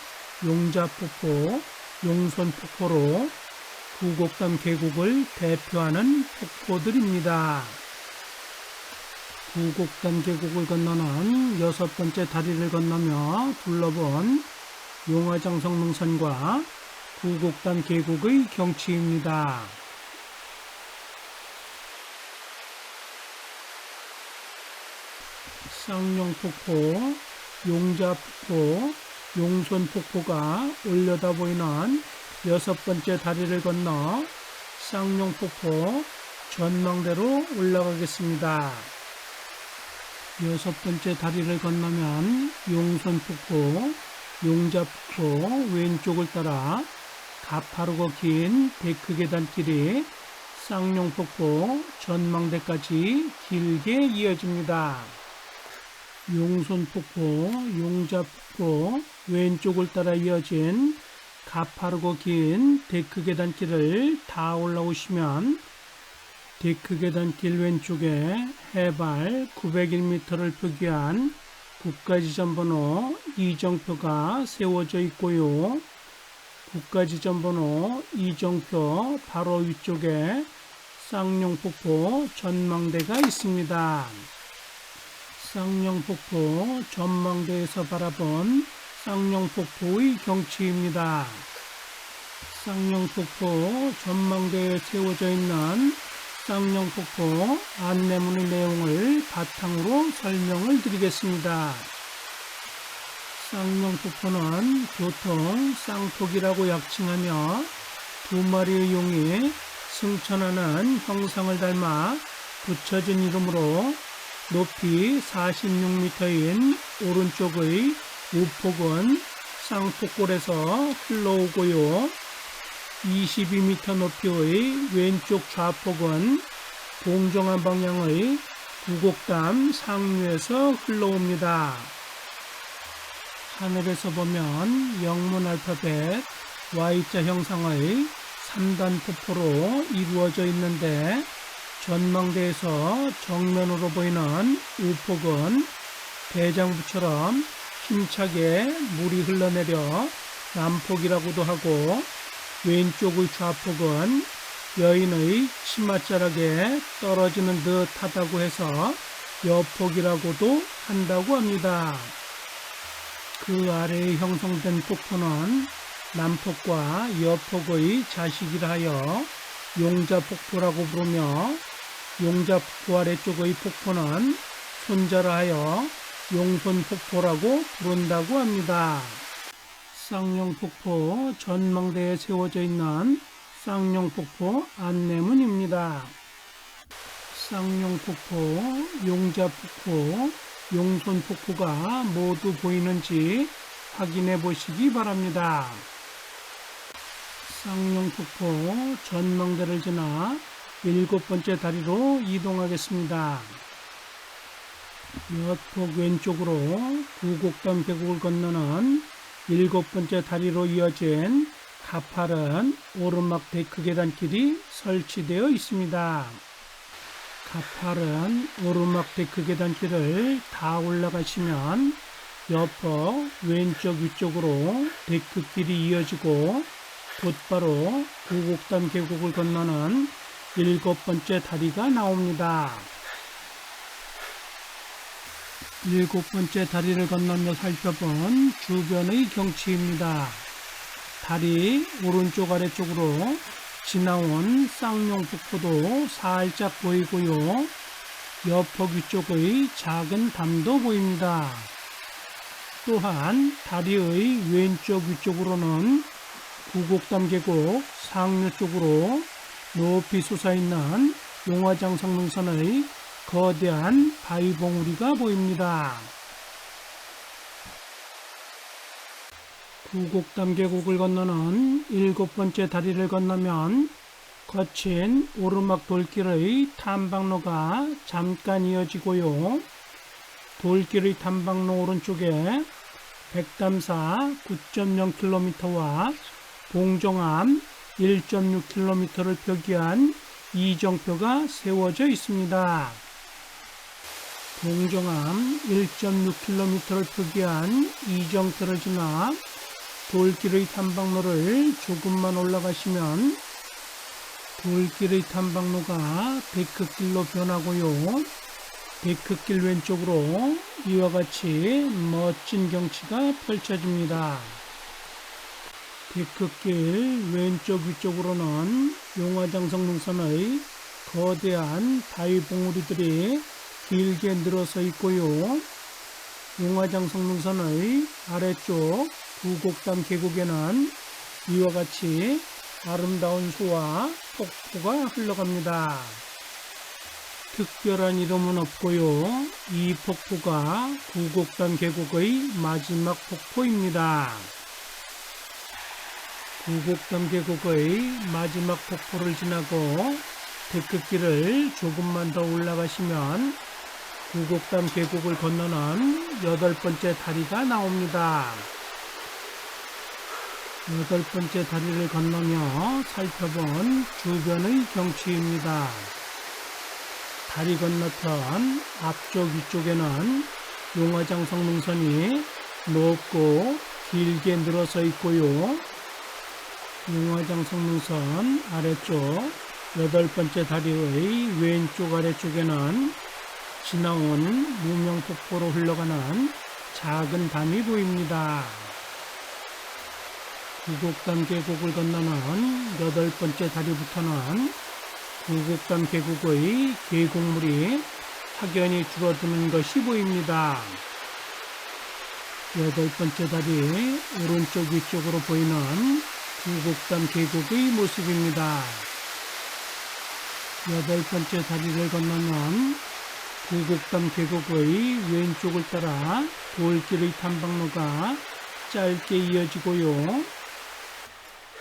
용자폭포, 용선폭포로 구곡단 계곡을 대표하는 폭포들입니다. 구곡단 계곡을 건너는 여섯 번째 다리를 건너며 둘러본 용화정성 능선과 구곡단 계곡의 경치입니다. 쌍용폭포, 용자폭포, 용선폭포가 올려다 보이는 여섯 번째 다리를 건너 쌍용폭포 전망대로 올라가겠습니다. 여섯 번째 다리를 건너면 용선폭포, 용자폭포 왼쪽을 따라 가파르고 긴 데크계단길이 쌍용폭포 전망대까지 길게 이어집니다. 용선폭포, 용자폭포 왼쪽을 따라 이어진 가파르고 긴 데크계단길을 다 올라오시면 데크계단길 왼쪽에 해발 901m를 표기한 국가지점번호 이정표가 세워져 있고요. 국가지점번호 이정표 바로 위쪽에 쌍용폭포 전망대가 있습니다. 쌍용폭포 전망대에서 바라본 쌍용폭포의 경치입니다. 쌍용폭포 전망대에 세워져 있는 쌍용폭포 안내문의 내용을 바탕으로 설명을 드리겠습니다. 쌍용폭포는 보통 쌍폭이라고 약칭하며 두 마리의 용이 승천하는 형상을 닮아 붙여진 이름으로 높이 46m인 오른쪽의 우폭은 쌍폭골에서 흘러오고요. 22m 높이의 왼쪽 좌폭은 동정한 방향의 구곡담 상류에서 흘러옵니다. 하늘에서 보면 영문 알파벳 Y자 형상의 3단 폭포로 이루어져 있는데 전망대에서 정면으로 보이는 우폭은 대장부처럼 힘차게 물이 흘러내려 남폭이라고도 하고, 왼쪽의 좌폭은 여인의 치맛자락에 떨어지는 듯 하다고 해서 여폭이라고도 한다고 합니다. 그 아래에 형성된 폭포는 남폭과 여폭의 자식이라 하여 용자폭포라고 부르며, 용자폭포 아래쪽의 폭포는 손자라 하여 용손폭포라고 부른다고 합니다. 쌍용폭포 전망대에 세워져 있는 쌍용폭포 안내문입니다. 쌍용폭포, 용자폭포, 용손폭포가 모두 보이는지 확인해 보시기 바랍니다. 쌍용폭포 전망대를 지나 7번째 다리로 이동하겠습니다. 여폭 왼쪽으로 구곡담 계곡을 건너는 7번째 다리로 이어진 가파른 오르막 데크 계단길이 설치되어 있습니다. 가파른 오르막 데크 계단길을 다 올라가시면 여폭 왼쪽 위쪽으로 데크길이 이어지고 곧바로 구곡담 계곡을 건너는 7번째 다리가 나옵니다. 7번째 다리를 건너며 살펴본 주변의 경치입니다. 다리 오른쪽 아래쪽으로 지나온 쌍용폭포도 살짝 보이고요. 여폭 위쪽의 작은 담도 보입니다. 또한 다리의 왼쪽 위쪽으로는 구곡담 계곡 상류 쪽으로 높이 솟아있는 용화장 성능선의 거대한 바위 봉우리가 보입니다. 구곡담 계곡을 건너는 7번째 다리를 건너면 거친 오르막 돌길의 탐방로가 잠깐 이어지고요. 돌길의 탐방로 오른쪽에 백담사 9.0km와 봉정암 1.6km를 표기한 이정표가 세워져 있습니다. 봉정암 1.6km를 표기한 이정표를 지나 돌길의 탐방로를 조금만 올라가시면 돌길의 탐방로가 데크길로 변하고요. 데크길 왼쪽으로 이와 같이 멋진 경치가 펼쳐집니다. 데크길 왼쪽 위쪽으로는 용화장 성능선의 거대한 바위 봉우리들이 길게 늘어서 있고요. 용화장 성능선의 아래쪽 구곡담 계곡에는 이와 같이 아름다운 소와 폭포가 흘러갑니다. 특별한 이름은 없고요. 이 폭포가 구곡담 계곡의 마지막 폭포입니다. 구곡담 계곡의 마지막 폭포를 지나고 데크길을 조금만 더 올라가시면 구곡담 계곡을 건너는 8번째 다리가 나옵니다. 8번째 다리를 건너며 살펴본 주변의 경치입니다. 다리 건너편 앞쪽 위쪽에는 용화장 성능선이 높고 길게 늘어서 있고요. 용화장 성능선 아래쪽 8번째 다리의 왼쪽 아래쪽에는 지나온 무명폭포로 흘러가는 작은 담이 보입니다. 구곡담 계곡을 건너는 8번째 다리부터는 구곡담 계곡의 계곡물이 확연히 줄어드는 것이 보입니다. 8번째 다리 오른쪽 위쪽으로 보이는 구곡담 계곡의 모습입니다. 8번째 다리를 건너면 구곡담 계곡의 왼쪽을 따라 돌길의 탐방로가 짧게 이어지고요.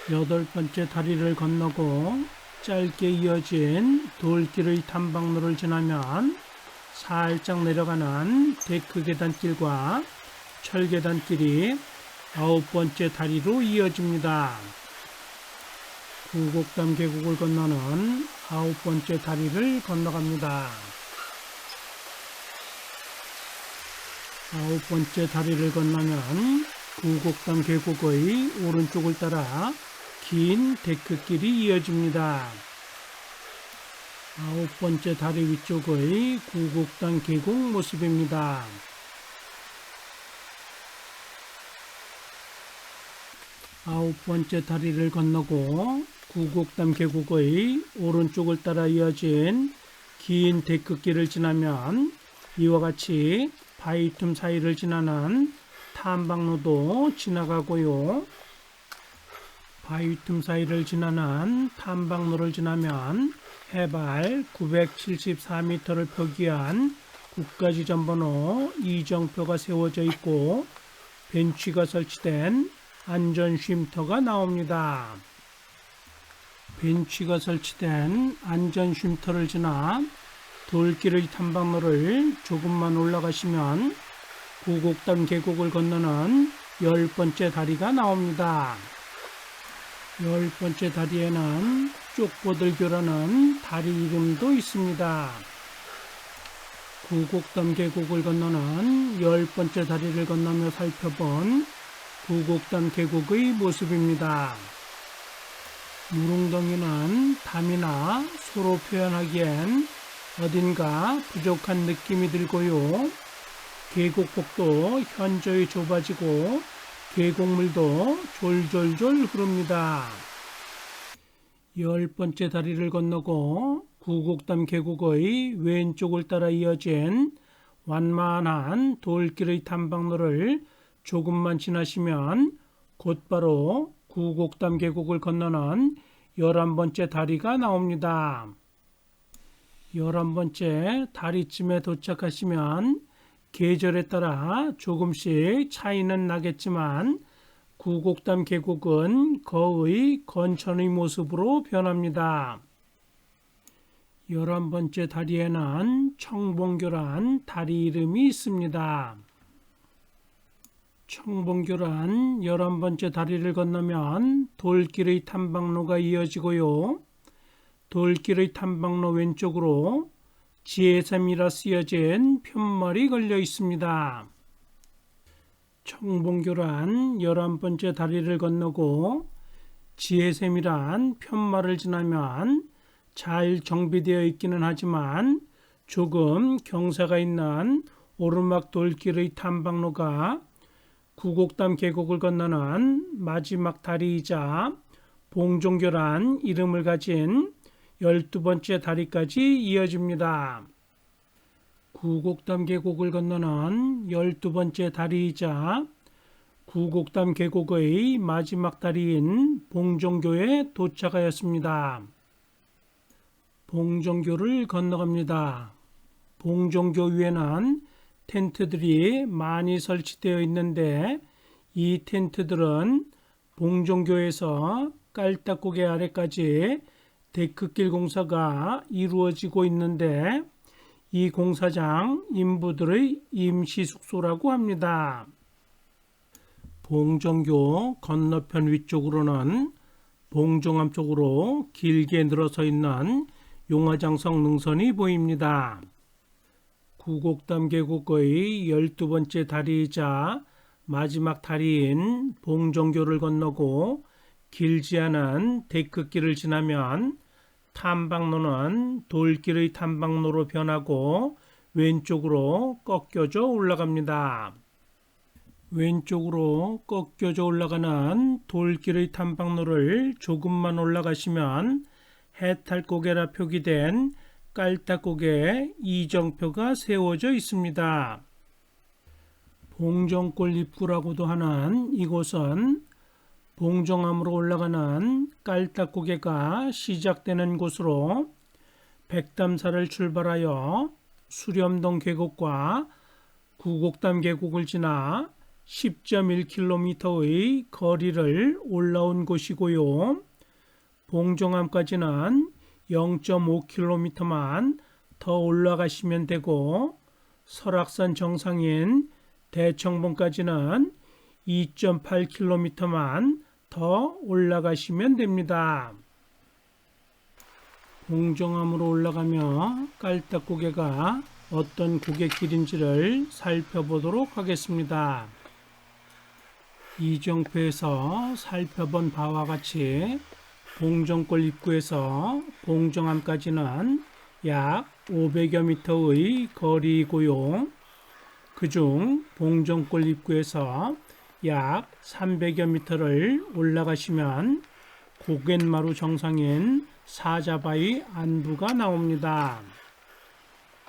8번째 다리를 건너고 짧게 이어진 돌길의 탐방로를 지나면 살짝 내려가는 데크 계단길과 철 계단길이 9번째 다리로 이어집니다. 구곡담 계곡을 건너는 9번째 다리를 건너갑니다. 9번째 다리를 건너면 구곡담 계곡의 오른쪽을 따라 긴 데크길이 이어집니다. 9번째 다리 위쪽의 구곡담 계곡 모습입니다. 9번째 다리를 건너고 구곡담 계곡의 오른쪽을 따라 이어진 긴 데크길을 지나면 이와 같이 바위 틈 사이를 지나는 탐방로도 지나가고요. 바위 틈 사이를 지나는 탐방로를 지나면 해발 974m를 표기한 국가지점번호 이정표가 세워져 있고 벤치가 설치된 안전쉼터가 나옵니다. 벤치가 설치된 안전쉼터를 지나 돌길의 탐방로를 조금만 올라가시면 구곡담 계곡을 건너는 10번째 다리가 나옵니다. 10번째 다리에는 쪽보들교라는 다리 이름도 있습니다. 구곡담 계곡을 건너는 10번째 다리를 건너며 살펴본 구곡담 계곡의 모습입니다. 무릉덩이는 담이나 소로 표현하기엔 어딘가 부족한 느낌이 들고요. 계곡폭도 현저히 좁아지고 계곡물도 졸졸졸 흐릅니다. 10번째 다리를 건너고 구곡담 계곡의 왼쪽을 따라 이어진 완만한 돌길의 탐방로를 조금만 지나시면 곧바로 구곡담 계곡을 건너는 11번째 다리가 나옵니다. 11번째 다리쯤에 도착하시면 계절에 따라 조금씩 차이는 나겠지만 구곡담 계곡은 거의 건천의 모습으로 변합니다. 11번째 다리에는 청봉교란 다리 이름이 있습니다. 청봉교란 11번째 다리를 건너면 돌길의 탐방로가 이어지고요. 돌길의 탐방로 왼쪽으로 지혜샘이라 쓰여진 편말이 걸려 있습니다. 청봉교란 11번째 다리를 건너고 지혜샘이란 편말을 지나면 잘 정비되어 있기는 하지만 조금 경사가 있는 오르막 돌길의 탐방로가 구곡담 계곡을 건너는 마지막 다리이자 봉종교란 이름을 가진 12번째 다리까지 이어집니다. 구곡담 계곡을 건너는 12번째 다리이자 구곡담 계곡의 마지막 다리인 봉종교에 도착하였습니다. 봉종교를 건너갑니다. 봉종교 위에는 텐트들이 많이 설치되어 있는데 이 텐트들은 봉종교에서 깔딱고개 아래까지 데크길 공사가 이루어지고 있는데 이 공사장 인부들의 임시 숙소라고 합니다. 봉종교 건너편 위쪽으로는 봉종암 쪽으로 길게 늘어서 있는 용화장성 능선이 보입니다. 구곡담 계곡의 12번째 다리이자 마지막 다리인 봉종교를 건너고 길지 않은 데크길을 지나면 탐방로는 돌길의 탐방로로 변하고 왼쪽으로 꺾여져 올라갑니다. 왼쪽으로 꺾여져 올라가는 돌길의 탐방로를 조금만 올라가시면 해탈고개라 표기된 깔딱고개 이정표가 세워져 있습니다. 봉정골 입구라고도 하는 이곳은 봉정암으로 올라가는 깔딱고개가 시작되는 곳으로 백담사를 출발하여 수렴동 계곡과 구곡담 계곡을 지나 10.1km의 거리를 올라온 곳이고요. 봉정암까지는 0.5km만 더 올라가시면 되고 설악산 정상인 대청봉까지는 2.8km만 더 올라가시면 됩니다. 봉정암으로 올라가며 깔딱고개가 어떤 고갯길인지를 살펴보도록 하겠습니다. 이정표에서 살펴본 바와 같이 봉정골 입구에서 봉정암까지는 약 500여 미터의 거리이고요. 그중 봉정골 입구에서 약 300여 미터를 올라가시면 고갯마루 정상인 사자바위 안부가 나옵니다.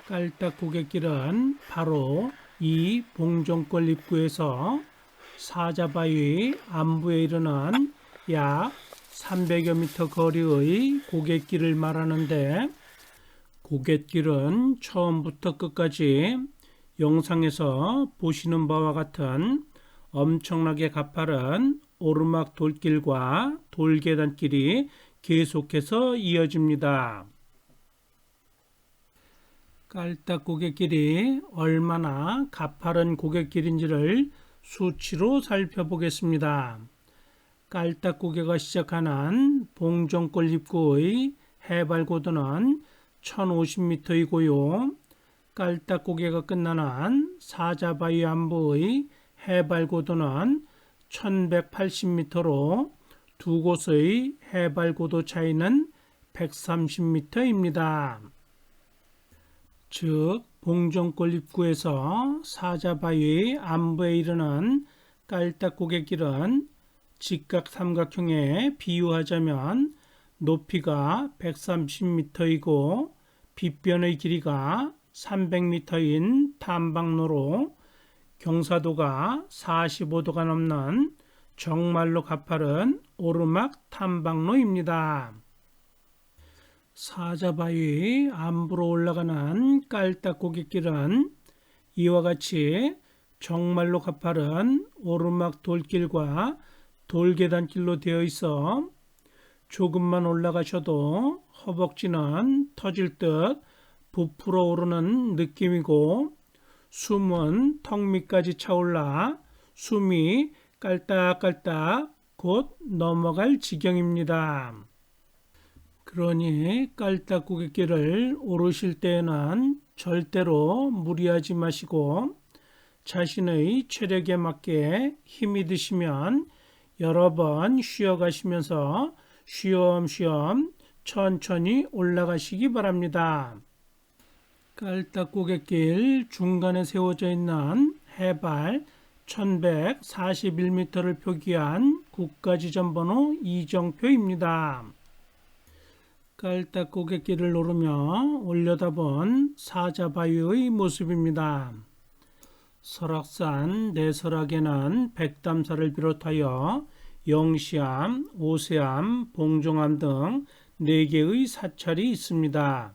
깔딱고갯길은 바로 이 봉정골 입구에서 사자바위 안부에 이르는 약 300여 미터 거리의 고갯길을 말하는데, 고갯길은 처음부터 끝까지 영상에서 보시는 바와 같은 엄청나게 가파른 오르막 돌길과 돌계단길이 계속해서 이어집니다. 깔딱고갯길이 얼마나 가파른 고갯길인지를 수치로 살펴보겠습니다. 깔딱고개가 시작하는 봉정골 입구의 해발 고도는 1050m이고요. 깔딱고개가 끝나는 사자바위 안부의 해발 고도는 1180m로 두 곳의 해발 고도 차이는 130m입니다. 즉 봉정골 입구에서 사자바위 안부에 이르는 깔딱고갯길은 직각 삼각형에 비유하자면 높이가 130m이고 빗변의 길이가 300m인 탐방로로 경사도가 45도가 넘는 정말로 가파른 오르막 탐방로입니다. 사자바위 안부로 올라가는 깔딱고갯길은 이와 같이 정말로 가파른 오르막 돌길과 돌계단길로 되어 있어 조금만 올라가셔도 허벅지는 터질 듯 부풀어 오르는 느낌이고, 숨은 턱 밑까지 차올라 숨이 깔딱깔딱 곧 넘어갈 지경입니다. 그러니 깔딱고갯길을 오르실 때에는 절대로 무리하지 마시고 자신의 체력에 맞게 힘이 드시면 여러 번 쉬어가시면서 쉬엄쉬엄 천천히 올라가시기 바랍니다. 깔딱고갯길 중간에 세워져 있는 해발 1141m를 표기한 국가지점번호 이정표입니다. 깔딱고갯길을 오르며 올려다본 사자바위의 모습입니다. 설악산 내설악에는 백담사를 비롯하여 영시암, 오세암, 봉정암 등 4개의 사찰이 있습니다.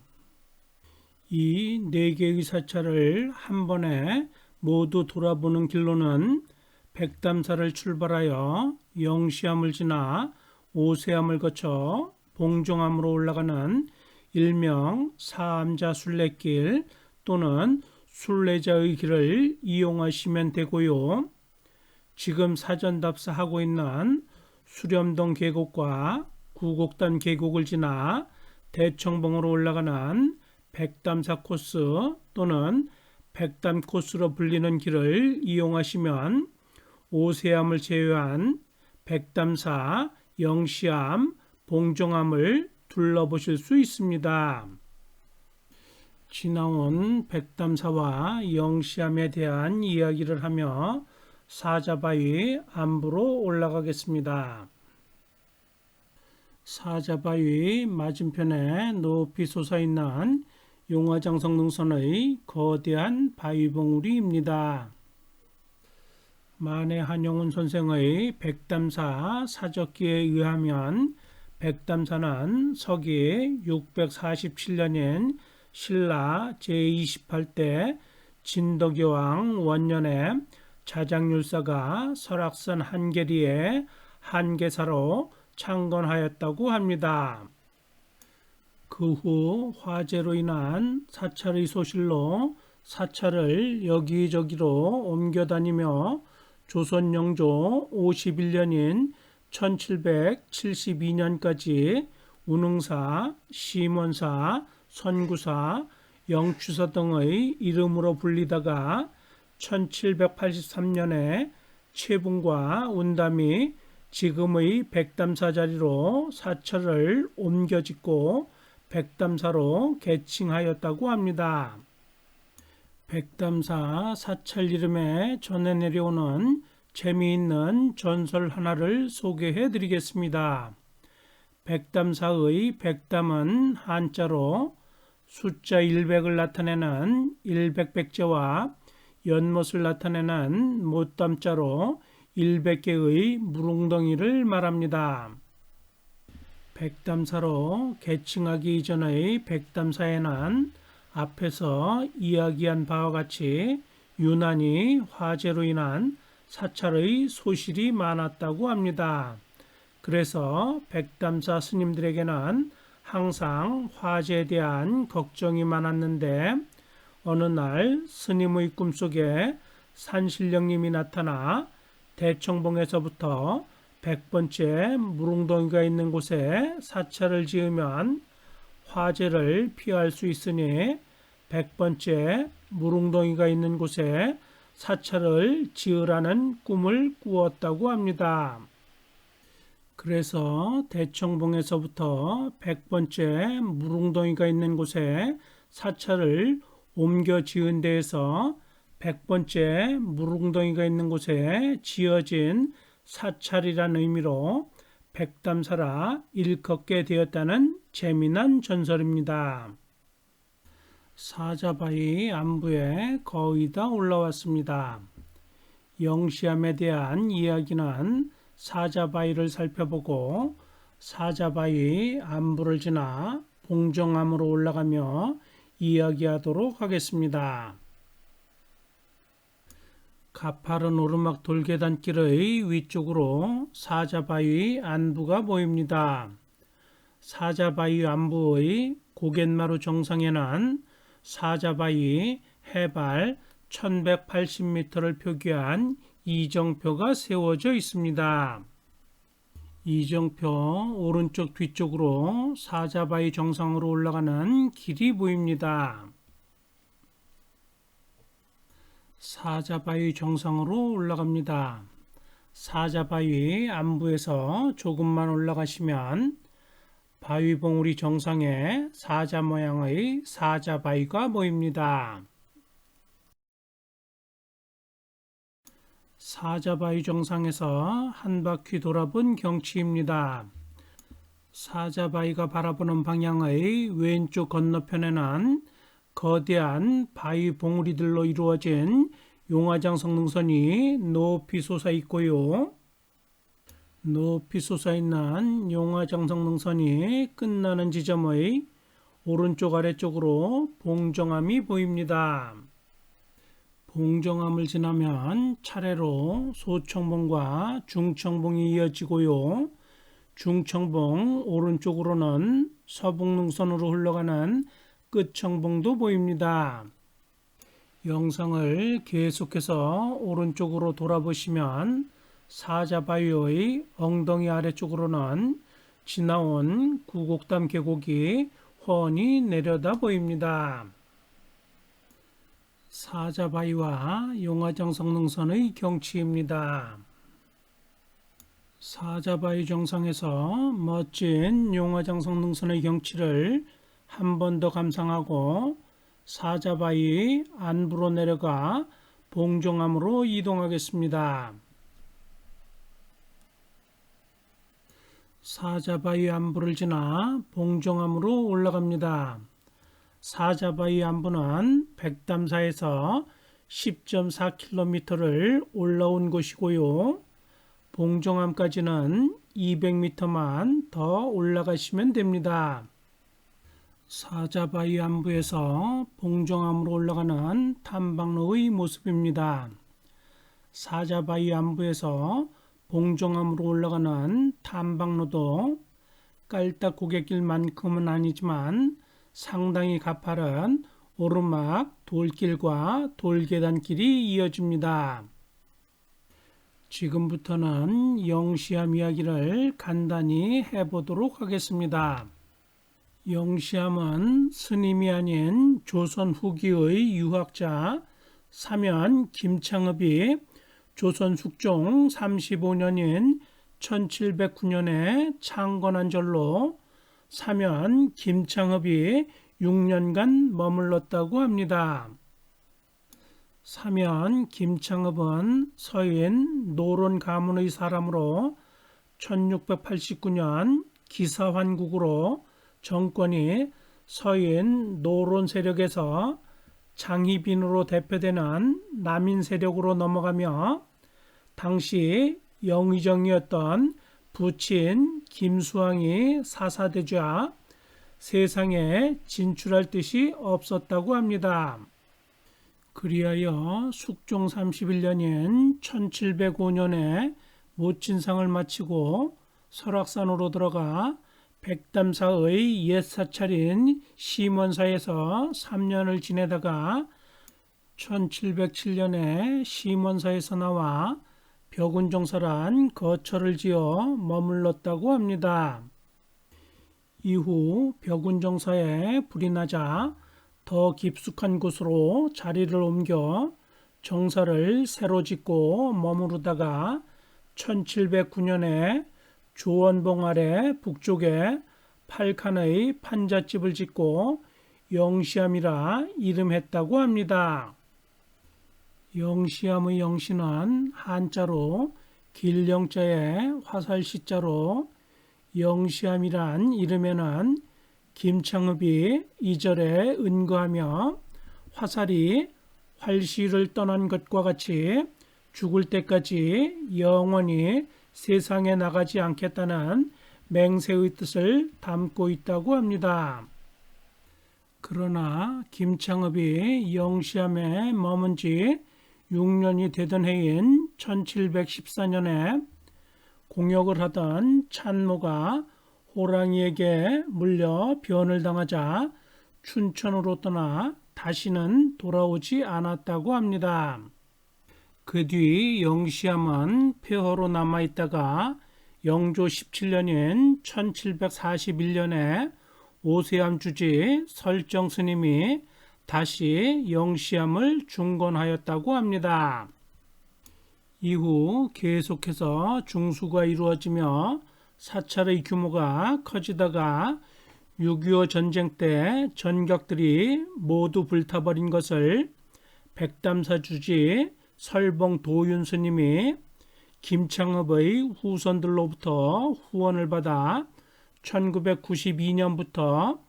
이 4개의 사찰을 한 번에 모두 돌아보는 길로는 백담사를 출발하여 영시암을 지나 오세암을 거쳐 봉정암으로 올라가는 일명 사암자 순례길 또는 순례자의 길을 이용하시면 되고요. 지금 사전답사하고 있는 수렴동 계곡과 구곡단 계곡을 지나 대청봉으로 올라가는 백담사 코스 또는 백담 코스로 불리는 길을 이용하시면 오세암을 제외한 백담사, 영시암, 봉정암을 둘러보실 수 있습니다. 지나온 백담사와 영시암에 대한 이야기를 하며 사자바위 안부로 올라가겠습니다. 사자바위 맞은편에 높이 솟아있는 용화장성 능선의 거대한 바위봉우리입니다. 만해 한용운 선생의 백담사 사적기에 의하면 백담사는 서기 647년인 신라 제28대 진덕여왕 원년에 자장율사가 설악산 한계리에 한계사로 창건하였다고 합니다. 그 후 화재로 인한 사찰의 소실로 사찰을 여기저기로 옮겨 다니며 조선 영조 51년인 1772년까지 운흥사, 심원사, 선구사, 영추사 등의 이름으로 불리다가 1783년에 채붕과 운담이 지금의 백담사 자리로 사찰을 옮겨 짓고 백담사로 개칭하였다고 합니다. 백담사 사찰 이름에 전해 내려오는 재미있는 전설 하나를 소개해 드리겠습니다. 백담사의 백담은 한자로 숫자 100을 나타내는 일백백자와 연못을 나타내는 못담자로 100개의 물웅덩이를 말합니다. 백담사로 개칭하기 이전의 백담사에는 앞에서 이야기한 바와 같이 유난히 화재로 인한 사찰의 소실이 많았다고 합니다. 그래서 백담사 스님들에게는 항상 화재에 대한 걱정이 많았는데 어느 날 스님의 꿈속에 산신령님이 나타나 대청봉에서부터 100번째 물웅덩이가 있는 곳에 사찰을 지으면 화재를 피할 수 있으니 100번째 물웅덩이가 있는 곳에 사찰을 지으라는 꿈을 꾸었다고 합니다. 그래서 대청봉에서부터 100번째 물웅덩이가 있는 곳에 사찰을 옮겨 지은 데에서 100번째 물웅덩이가 있는 곳에 지어진 사찰이라는 의미로 백담사라 일컫게 되었다는 재미난 전설입니다. 사자바위 안부에 거의 다 올라왔습니다. 영시함에 대한 이야기는 사자바위를 살펴보고 사자바위 안부를 지나 봉정암으로 올라가며 이야기하도록 하겠습니다. 가파른 오르막 돌계단길의 위쪽으로 사자바위 안부가 보입니다. 사자바위 안부의 고갯마루 정상에는 사자바위 해발 1180m를 표기한 이정표가 세워져 있습니다. 이정표 오른쪽 뒤쪽으로 사자바위 정상으로 올라가는 길이 보입니다. 사자바위 정상으로 올라갑니다. 사자바위 안부에서 조금만 올라가시면 바위봉우리 정상에 사자 모양의 사자바위가 보입니다. 사자바위 정상에서 한 바퀴 돌아본 경치입니다. 사자바위가 바라보는 방향의 왼쪽 건너편에는 거대한 바위 봉우리들로 이루어진 용화장 성능선이 높이 솟아 있고요. 높이 솟아있는 용화장 성능선이 끝나는 지점의 오른쪽 아래쪽으로 봉정암이 보입니다. 봉정암을 지나면 차례로 소청봉과 중청봉이 이어지고요. 중청봉 오른쪽으로는 서북능선으로 흘러가는 끝청봉도 보입니다. 영상을 계속해서 오른쪽으로 돌아보시면 사자바위의 엉덩이 아래쪽으로는 지나온 구곡담 계곡이 훤히 내려다 보입니다. 사자바위와 용화장 성능선의 경치입니다. 사자바위 정상에서 멋진 용화장 성능선의 경치를 한 번 더 감상하고 사자바위 안부로 내려가 봉정암으로 이동하겠습니다. 사자바위 안부를 지나 봉정암으로 올라갑니다. 사자바위 안부는 백담사에서 10.4km를 올라온 곳이고요. 봉정암까지는 200m만 더 올라가시면 됩니다. 사자바위 안부에서 봉정암으로 올라가는 탐방로의 모습입니다. 사자바위 안부에서 봉정암으로 올라가는 탐방로도 깔딱 고갯길만큼은 아니지만 상당히 가파른 오르막 돌길과 돌계단길이 이어집니다. 지금부터는 영시암 이야기를 간단히 해보도록 하겠습니다. 영시암은 스님이 아닌 조선 후기의 유학자 사면 김창업이 조선 숙종 35년인 1709년에 창건한 절로 사면 김창업이 6년간 머물렀다고 합니다. 사면 김창업은 서인 노론 가문의 사람으로 1689년 기사환국으로 정권이 서인 노론 세력에서 장희빈으로 대표되는 남인 세력으로 넘어가며 당시 영의정이었던 부친 김수왕이 사사되자 세상에 진출할 뜻이 없었다고 합니다. 그리하여 숙종 31년인 1705년에 모친상을 마치고 설악산으로 들어가 백담사의 옛 사찰인 심원사에서 3년을 지내다가 1707년에 심원사에서 나와 벽운정사란 거처를 지어 머물렀다고 합니다. 이후 벽운정사에 불이 나자 더 깊숙한 곳으로 자리를 옮겨 정사를 새로 짓고 머무르다가 1709년에 조원봉 아래 북쪽에 8칸의 판잣집을 짓고 영시암이라 이름했다고 합니다. 영시암의 영시는 한자로 길영자에 화살시자로 영시암이란 이름에는 김창업이 이 절에 은거하며 화살이 활시를 떠난 것과 같이 죽을 때까지 영원히 세상에 나가지 않겠다는 맹세의 뜻을 담고 있다고 합니다. 그러나 김창업이 영시암에 머문 지 6년이 되던 해인 1714년에 공역을 하던 찬모가 호랑이에게 물려 변을 당하자 춘천으로 떠나 다시는 돌아오지 않았다고 합니다. 그 뒤 영시암은 폐허로 남아있다가 영조 17년인 1741년에 오세암 주지 설정 스님이 다시 영시암을 중건하였다고 합니다. 이후 계속해서 중수가 이루어지며 사찰의 규모가 커지다가 6.25 전쟁 때 전각들이 모두 불타버린 것을 백담사 주지 설봉 도윤 스님이 김창업의 후손들로부터 후원을 받아 1992년부터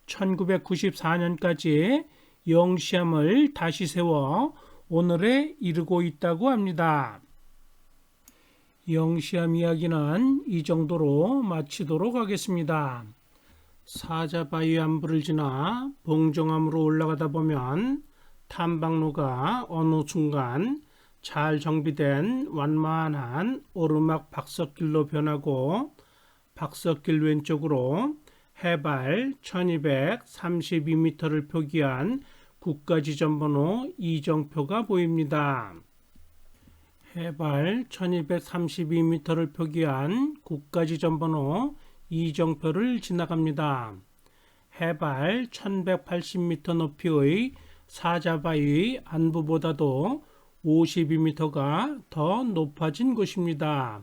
1994년까지 영시암을 다시 세워 오늘에 이르고 있다고 합니다. 영시암 이야기는 이 정도로 마치도록 하겠습니다. 사자바위 안부를 지나 봉정암으로 올라가다 보면 탐방로가 어느 순간 잘 정비된 완만한 오르막 박석길로 변하고 박석길 왼쪽으로 해발 1232m를 표기한 국가지점번호 이정표가 보입니다. 해발 1232m를 표기한 국가지점번호 이정표를 지나갑니다. 해발 1180m 높이의 사자바위 안부보다도 52m가 더 높아진 곳입니다.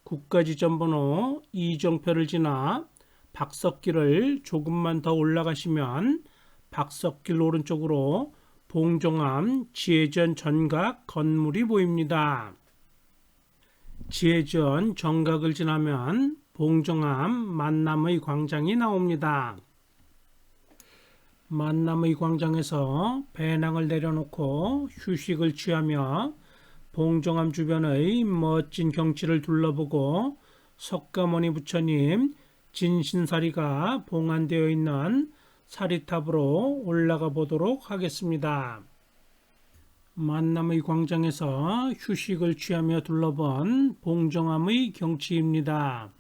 국가지점번호 이정표를 지나 박석길을 조금만 더 올라가시면 박석길 오른쪽으로 봉정암 지혜전 전각 건물이 보입니다. 지혜전 정각을 지나면 봉정암 만남의 광장이 나옵니다. 만남의 광장에서 배낭을 내려놓고 휴식을 취하며 봉정암 주변의 멋진 경치를 둘러보고 석가모니 부처님 진신사리가 봉안되어 있는 사리탑으로 올라가 보도록 하겠습니다. 만남의 광장에서 휴식을 취하며 둘러본 봉정암의 경치입니다.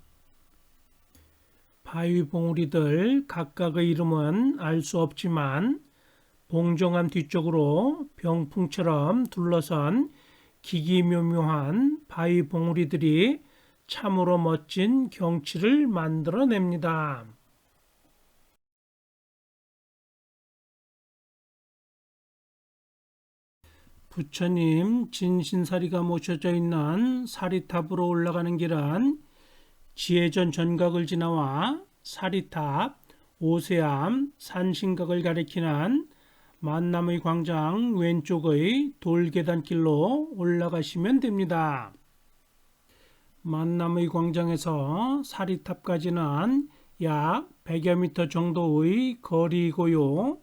바위 봉우리들 각각의 이름은 알 수 없지만 봉정암 뒤쪽으로 병풍처럼 둘러선 기기묘묘한 바위 봉우리들이 참으로 멋진 경치를 만들어냅니다. 부처님 진신사리가 모셔져 있는 사리탑으로 올라가는 길은 지혜전 전각을 지나와 사리탑, 오세암, 산신각을 가리키는 만남의 광장 왼쪽의 돌계단길로 올라가시면 됩니다. 만남의 광장에서 사리탑까지는 약 100여 미터 정도의 거리이고요.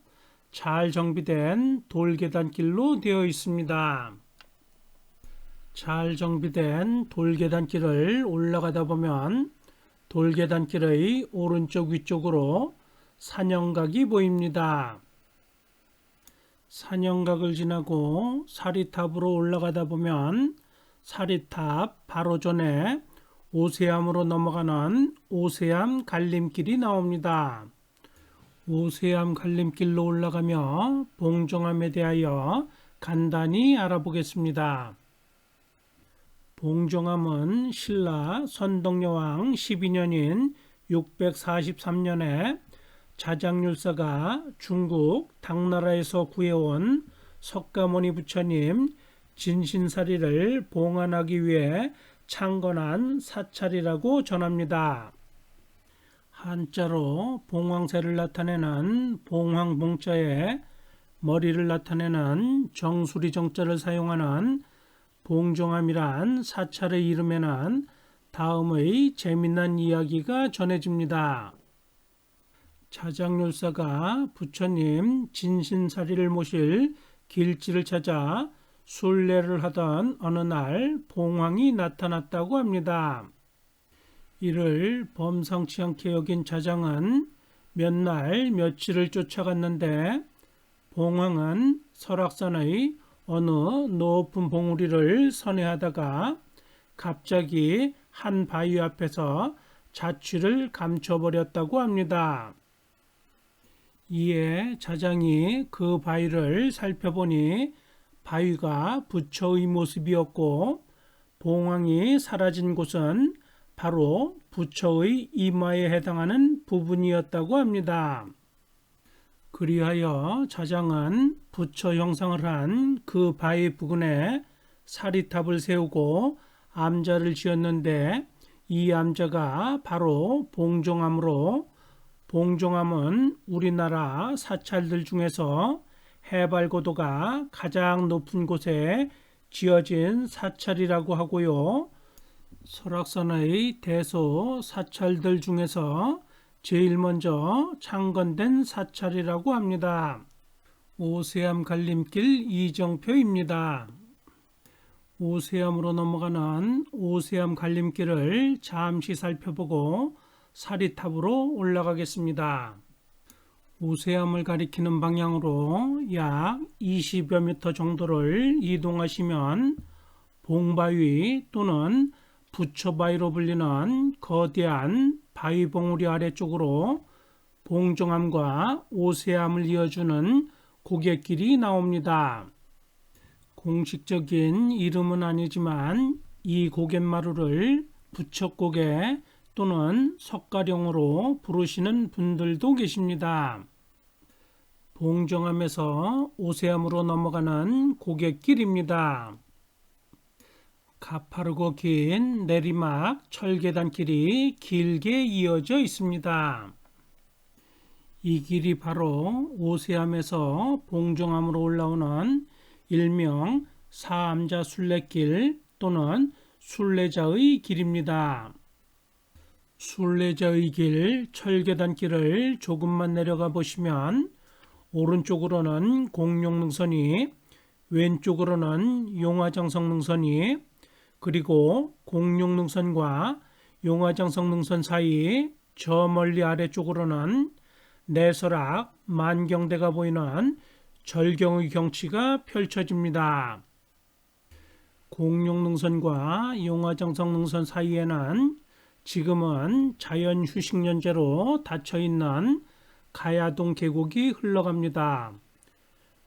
잘 정비된 돌계단길로 되어 있습니다. 잘 정비된 돌계단길을 올라가다 보면 돌계단길의 오른쪽 위쪽으로 산영각이 보입니다. 산영각을 지나고 사리탑으로 올라가다 보면 사리탑 바로 전에 오세암으로 넘어가는 오세암 갈림길이 나옵니다. 오세암 갈림길로 올라가며 봉정암에 대하여 간단히 알아보겠습니다. 봉정암은 신라 선덕여왕 12년인 643년에 자장률사가 중국 당나라에서 구해온 석가모니 부처님 진신사리를 봉안하기 위해 창건한 사찰이라고 전합니다. 한자로 봉황새를 나타내는 봉황봉자에 머리를 나타내는 정수리 정자를 사용하는 봉정암이란 사찰의 이름에는 다음의 재미난 이야기가 전해집니다. 자장률사가 부처님 진신사리를 모실 길지를 찾아 순례를 하던 어느 날 봉황이 나타났다고 합니다. 이를 범상치 않게 여긴 자장은 몇 날 며칠을 쫓아갔는데 봉황은 설악산의 어느 높은 봉우리를 선회하다가 갑자기 한 바위 앞에서 자취를 감춰버렸다고 합니다. 이에 자장이 그 바위를 살펴보니 바위가 부처의 모습이었고 봉황이 사라진 곳은 바로 부처의 이마에 해당하는 부분이었다고 합니다. 그리하여 자장은 부처 형상을 한 그 바위 부근에 사리탑을 세우고 암자를 지었는데 이 암자가 바로 봉정암으로 봉정암은 우리나라 사찰들 중에서 해발 고도가 가장 높은 곳에 지어진 사찰이라고 하고요. 설악산의 대소 사찰들 중에서 제일 먼저 창건된 사찰이라고 합니다. 오세암 갈림길 이정표입니다. 오세암으로 넘어가는 오세암 갈림길을 잠시 살펴보고 사리탑으로 올라가겠습니다. 오세암을 가리키는 방향으로 약 20여 미터 정도를 이동하시면 봉바위 또는 부처바위로 불리는 거대한 바위봉우리 아래쪽으로 봉정암과 오세암을 이어주는 고갯길이 나옵니다. 공식적인 이름은 아니지만 이 고갯마루를 부처고개 또는 석가령으로 부르시는 분들도 계십니다. 봉정암에서 오세암으로 넘어가는 고갯길입니다. 가파르고 긴 내리막 철계단길이 길게 이어져 있습니다. 이 길이 바로 오세암에서 봉정암으로 올라오는 일명 사암자 순례길 또는 순례자의 길입니다. 순례자의 길 철계단길을 조금만 내려가 보시면 오른쪽으로는 공룡능선이, 왼쪽으로는 용화장성 능선이, 그리고 공룡능선과 용화장성 능선 사이 저 멀리 아래쪽으로는 내설악 만경대가 보이는 절경의 경치가 펼쳐집니다. 공룡능선과 용화장성 능선 사이에는 지금은 자연 휴식연재로 닫혀있는 가야동 계곡이 흘러갑니다.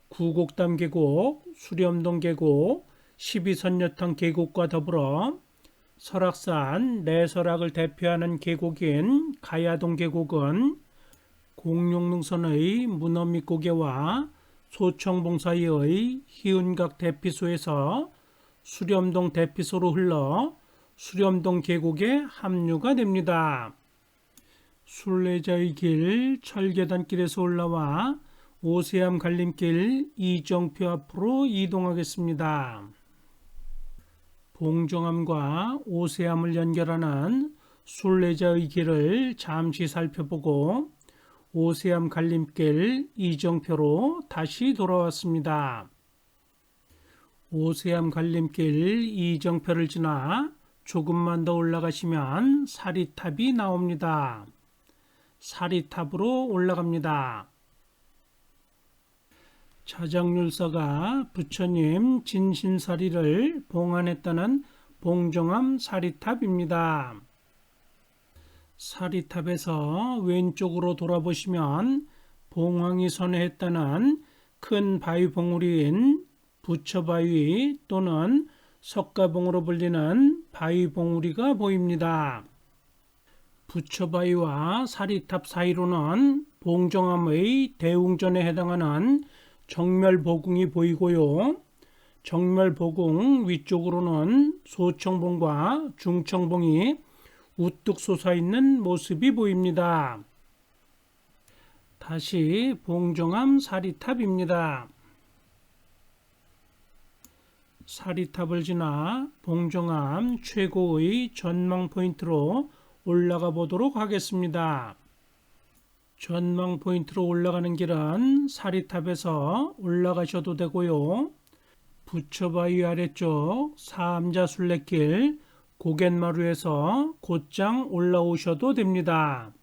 구곡담 계곡, 수렴동 계곡, 12선녀탕 계곡과 더불어 설악산 내설악을 대표하는 계곡인 가야동 계곡은 공룡능선의 문어밑고개와 소청봉 사이의 희운각 대피소에서 수렴동 대피소로 흘러 수렴동 계곡에 합류가 됩니다. 순례자의 길 철계단길에서 올라와 오세암 갈림길 이정표 앞으로 이동하겠습니다. 봉정암과 오세암을 연결하는 순례자의 길을 잠시 살펴보고 오세암 갈림길 이정표로 다시 돌아왔습니다. 오세암 갈림길 이정표를 지나 조금만 더 올라가시면 사리탑이 나옵니다. 사리탑으로 올라갑니다. 자장률사가 부처님 진신사리를 봉안했다는 봉정암 사리탑입니다. 사리탑에서 왼쪽으로 돌아보시면 봉황이 선회했다는 큰 바위 봉우리인 부처바위 또는 석가봉으로 불리는 바위 봉우리가 보입니다. 부처바위와 사리탑 사이로는 봉정암의 대웅전에 해당하는 정멸보궁이 보이고요. 정멸보궁 위쪽으로는 소청봉과 중청봉이 우뚝 솟아있는 모습이 보입니다. 다시 봉정암 사리탑입니다. 사리탑을 지나 봉정암 최고의 전망 포인트로 올라가 보도록 하겠습니다. 전망 포인트로 올라가는 길은 사리탑에서 올라가셔도 되고요. 부처바위 아래쪽 사암자순례길 고갯마루에서 곧장 올라오셔도 됩니다.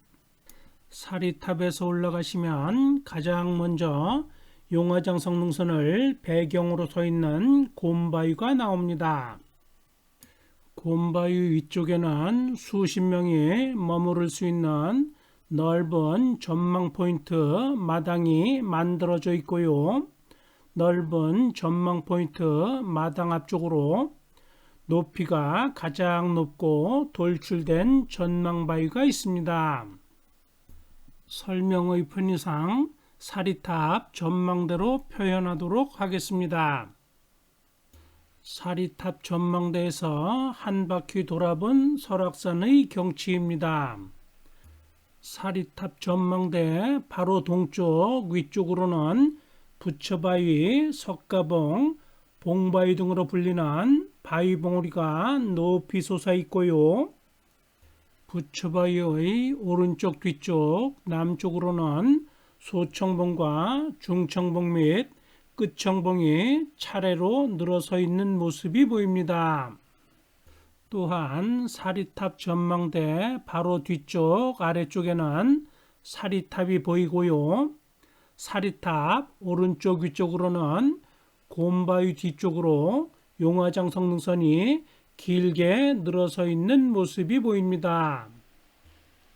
사리탑에서 올라가시면 가장 먼저 용화장성 능선을 배경으로 서 있는 곰바위가 나옵니다. 곰바위 위쪽에는 수십 명이 머무를 수 있는 넓은 전망 포인트 마당이 만들어져 있고요. 넓은 전망 포인트 마당 앞쪽으로 높이가 가장 높고 돌출된 전망바위가 있습니다. 설명의 편의상 사리탑 전망대로 표현하도록 하겠습니다. 사리탑 전망대에서 한 바퀴 돌아본 설악산의 경치입니다. 사리탑 전망대 바로 동쪽 위쪽으로는 부처바위, 석가봉, 봉바위 등으로 불리는 바위봉우리가 높이 솟아 있고요. 부처바위의 오른쪽 뒤쪽 남쪽으로는 소청봉과 중청봉 및 끝청봉이 차례로 늘어서 있는 모습이 보입니다. 또한 사리탑 전망대 바로 뒤쪽 아래쪽에는 사리탑이 보이고요. 사리탑 오른쪽 위쪽으로는 곰바위 뒤쪽으로 용화장성 능선이 길게 늘어서 있는 모습이 보입니다.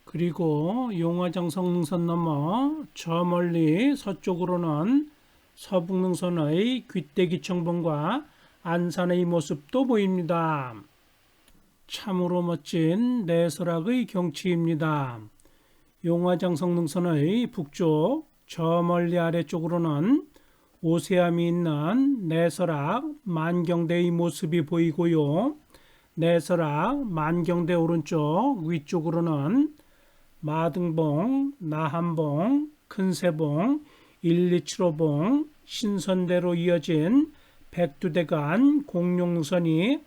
그리고 용화장성 능선 넘어 저 멀리 서쪽으로는 서북능선의 귀대기청봉과 안산의 모습도 보입니다. 참으로 멋진 내설악의 경치입니다. 용화장성 능선의 북쪽 저 멀리 아래쪽으로는 오세암이 있는 내설악 만경대의 모습이 보이고요. 내설악 만경대 오른쪽 위쪽으로는 마등봉, 나한봉, 큰세봉, 1,2,7,5봉, 신선대로 이어진 백두대간 공룡능선이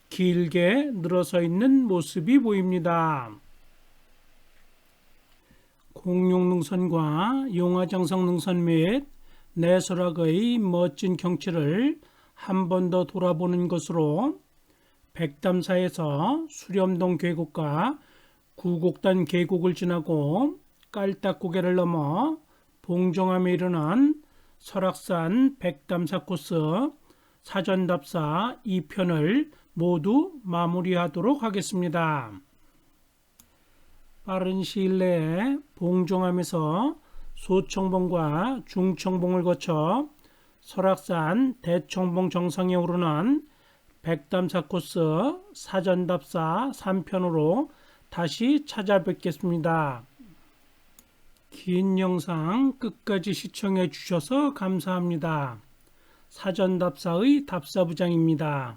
길게 늘어서 있는 모습이 보입니다. 공룡능선과 용화장성 능선 및 내설악의 멋진 경치를 한 번 더 돌아보는 것으로 백담사에서 수렴동 계곡과 구곡단 계곡을 지나고 깔딱고개를 넘어 봉정암에 이르는 설악산 백담사 코스 사전답사 2편을 모두 마무리하도록 하겠습니다. 빠른 시일 내에 봉종암에서 소청봉과 중청봉을 거쳐 설악산 대청봉 정상에 오르는 백담사 코스 사전답사 3편으로 다시 찾아뵙겠습니다. 긴 영상 끝까지 시청해 주셔서 감사합니다. 사전답사의 답사부장입니다.